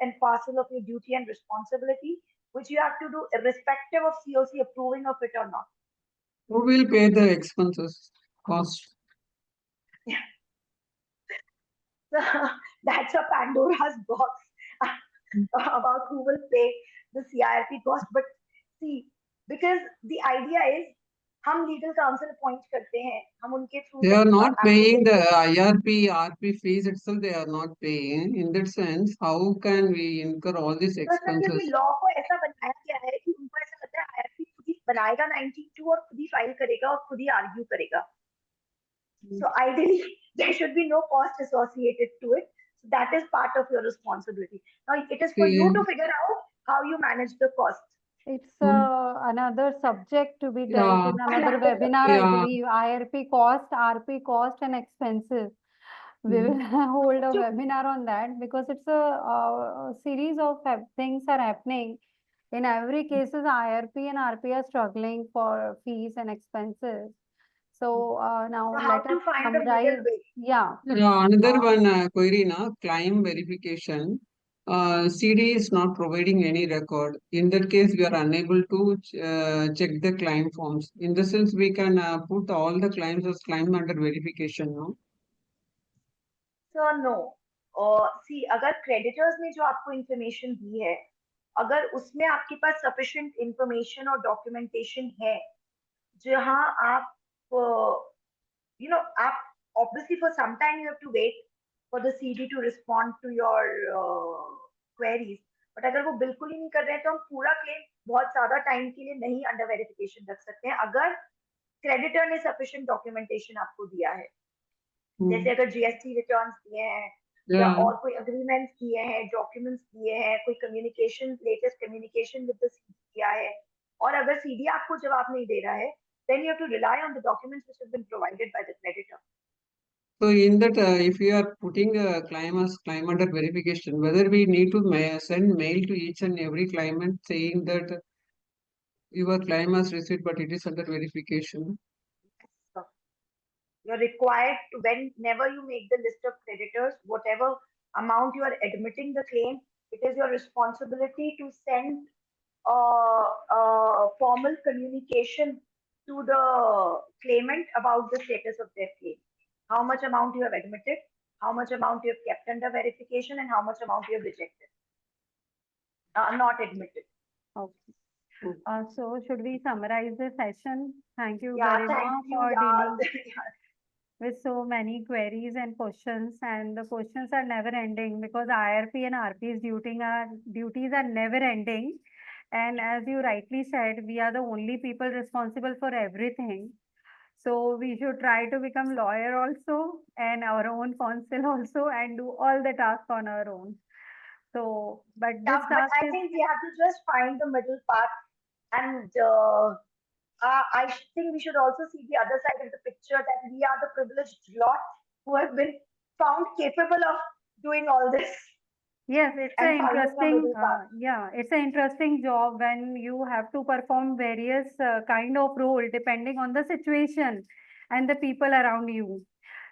and parcel of your duty and responsibility, which you have to do irrespective of COC approving of it or not. Who will pay the expenses, cost? So that's a Pandora's box about who will pay the CIRP cost. But see, because the idea is हम legal council appoint करते हैं, हम उनके through They are not paying the IRP, RP fees itself, they are not paying. In that sense, how can we incur all these तो sir क्योंकि expenses? Law को ऐसा बनाया गया है कि उनको ऐसा लगता है आईआरपी खुद ही बनाएगा 92 और खुद ही फाइल करेगा और खुद ही आर्ग्यू करेगा. So ideally, there should be no cost associated to it. So that is part of your responsibility. Now it is for you to figure out how you manage the cost. It's another subject to be dealt Yeah. in another webinar, I believe. IRP cost, RP cost, and expenses. We will hold a webinar on that because it's a series of things are happening. In every cases, IRP and RP are struggling for fees and expenses. So now So how let to us find the middle summarize. way? Yeah. Another one query na, claim verification. CD is not providing any record. In that case, we are unable to check the claim forms. In the sense, we can put all the claims as claim under verification, no? So no. See, अगर creditors ने जो आपको information दी है, अगर उसमें आपके पास sufficient information और documentation है, जहां आप आप obviously for some time you have to wait for the CD to respond to your queries. But अगर वो बिल्कुल ही नहीं कर रहे हैं तो हम पूरा क्लेम बहुत ज्यादा टाइम के लिए नहीं अंडर वेरिफिकेशन रख सकते हैं अगर क्रेडिटर ने सफिशिएंट डॉक्यूमेंटेशन आपको दिया है. जैसे अगर जीएसटी रिटर्न्स दिए हैं या और कोई अग्रीमेंट्स दिए हैं, डॉक्यूमेंट्स दिए हैं, कोई communication latest communication with the CD किया है और अगर सीडी आपको जवाब नहीं दे रहा है, then you have to rely on the documents which have been provided by the creditor. So in that, if you are putting a claim as claim under verification, whether we need to send mail to each and every claimant saying that your claim has received, but it is under verification. So you're required to, whenever you make the list of creditors, whatever amount you are admitting the claim, it is your responsibility to send formal communication to the claimant about the status of their claim. How much amount you have admitted, how much amount you have kept under verification, and how much amount you have rejected, not admitted. Okay. So should we summarize the session? Thank you, Yeah, Garima, thank you. for dealing Yeah. with so many queries and questions, and the questions are never ending because IRP and RP's duties are never ending. And as you rightly said, we are the only people responsible for everything. So we should try to become lawyer also and our own counsel also and do all the tasks on our own. So, but this But task I is, think we have to just find the middle path, and I think we should also see the other side of the picture that we are the privileged lot who have been found capable of doing all this. yes, it's And an finding a interesting, middle path. yeah, it's an interesting job when you have to perform various kind of role depending on the situation and the people around you.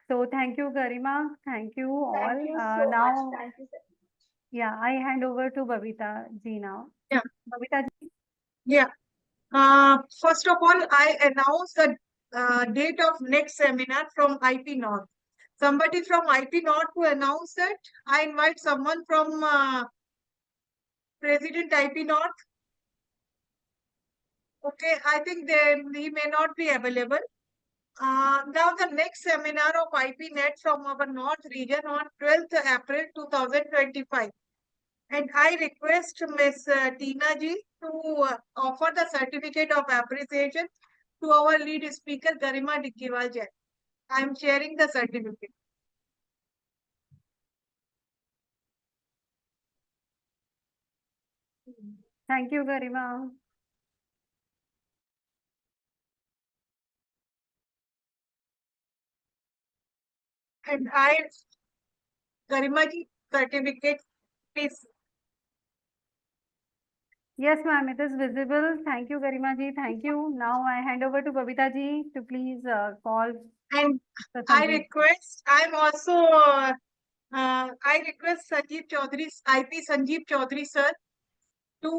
So thank you, Garima. Thank you all. Thank you so Now, much. Thank you so much. yeah, I hand over to Babita ji now. Yeah. Babita ji. Yeah. First of all, I announce the date of next seminar from IP North. Somebody from IP North to announce that. I invite someone from President IP North. Okay, I think he may not be available. Now the next seminar of IP Net from our North region on 12th April 2025. And I request Ms. Tina ji to offer the certificate of appreciation to our lead speaker, Garima Dikkiwal Jain. I am sharing the certificate. Thank you, Garima. And Garima ji, certificate, please. Yes, ma'am, it is visible. Thank you, Garima ji. Thank you. Now I hand over to Babita ji to please call. And the I Sanjeev. request, I request Sanjeev Chaudhary, IP Sanjeev Chaudhary sir, to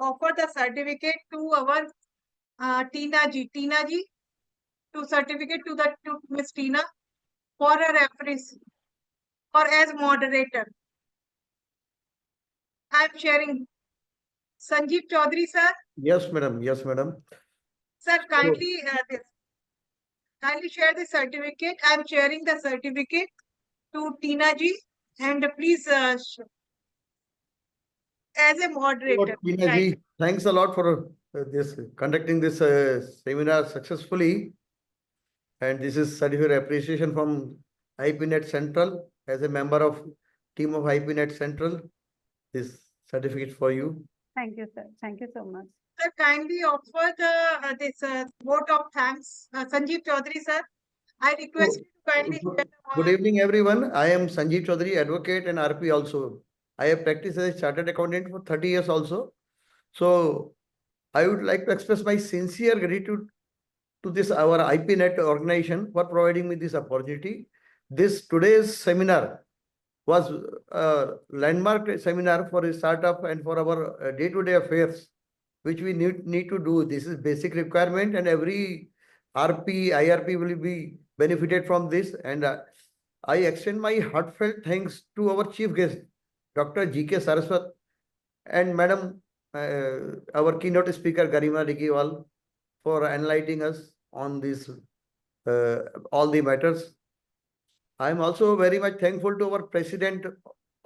offer the certificate to our Tina ji, to certificate to Miss Tina for her reference or as moderator. I am sharing. Sanjeev Chaudhary, sir. Yes, madam. Yes, madam. Sir, kindly share the certificate. I am sharing the certificate to Tina ji, and please as a moderator. Tina ji, thanks a lot for this conducting this seminar successfully. And this is certificate appreciation from IPNet Central as a member of team of IPNet Central. This certificate for you. Thank you, sir. Thank you so much. Sir, kindly offer the this vote of thanks, Sanjeev Chaudhary, sir. I request you to kindly share the Good evening, everyone. I am Sanjeev Chaudhary, advocate and RP also. I have practiced as a chartered accountant for 30 years also. So I would like to express my sincere gratitude to this our IPNet organization for providing me this opportunity. This today's seminar was a landmark seminar for a startup and for our day-to-day affairs, which we need to do. This is basic requirement, and every RP, IRP will be benefited from this. And I extend my heartfelt thanks to our chief guest, Dr. G.K. Saraswat, and Madam, our keynote speaker, Garima Ligiwal, for enlightening us on this, all the matters. I am also very much thankful to our president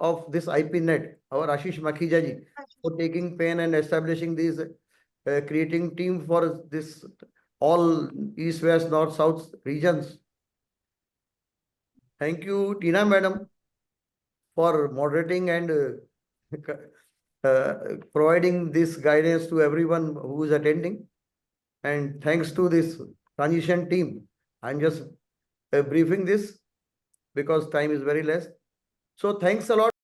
of this IPNet, our Ashish Makhijaji, for taking pain and establishing these, creating team for this all East, West, North, South regions. Thank you, Tina Madam, for moderating and providing this guidance to everyone who is attending. And thanks to this transition team, I'm just briefing this because time is very less. So thanks a lot.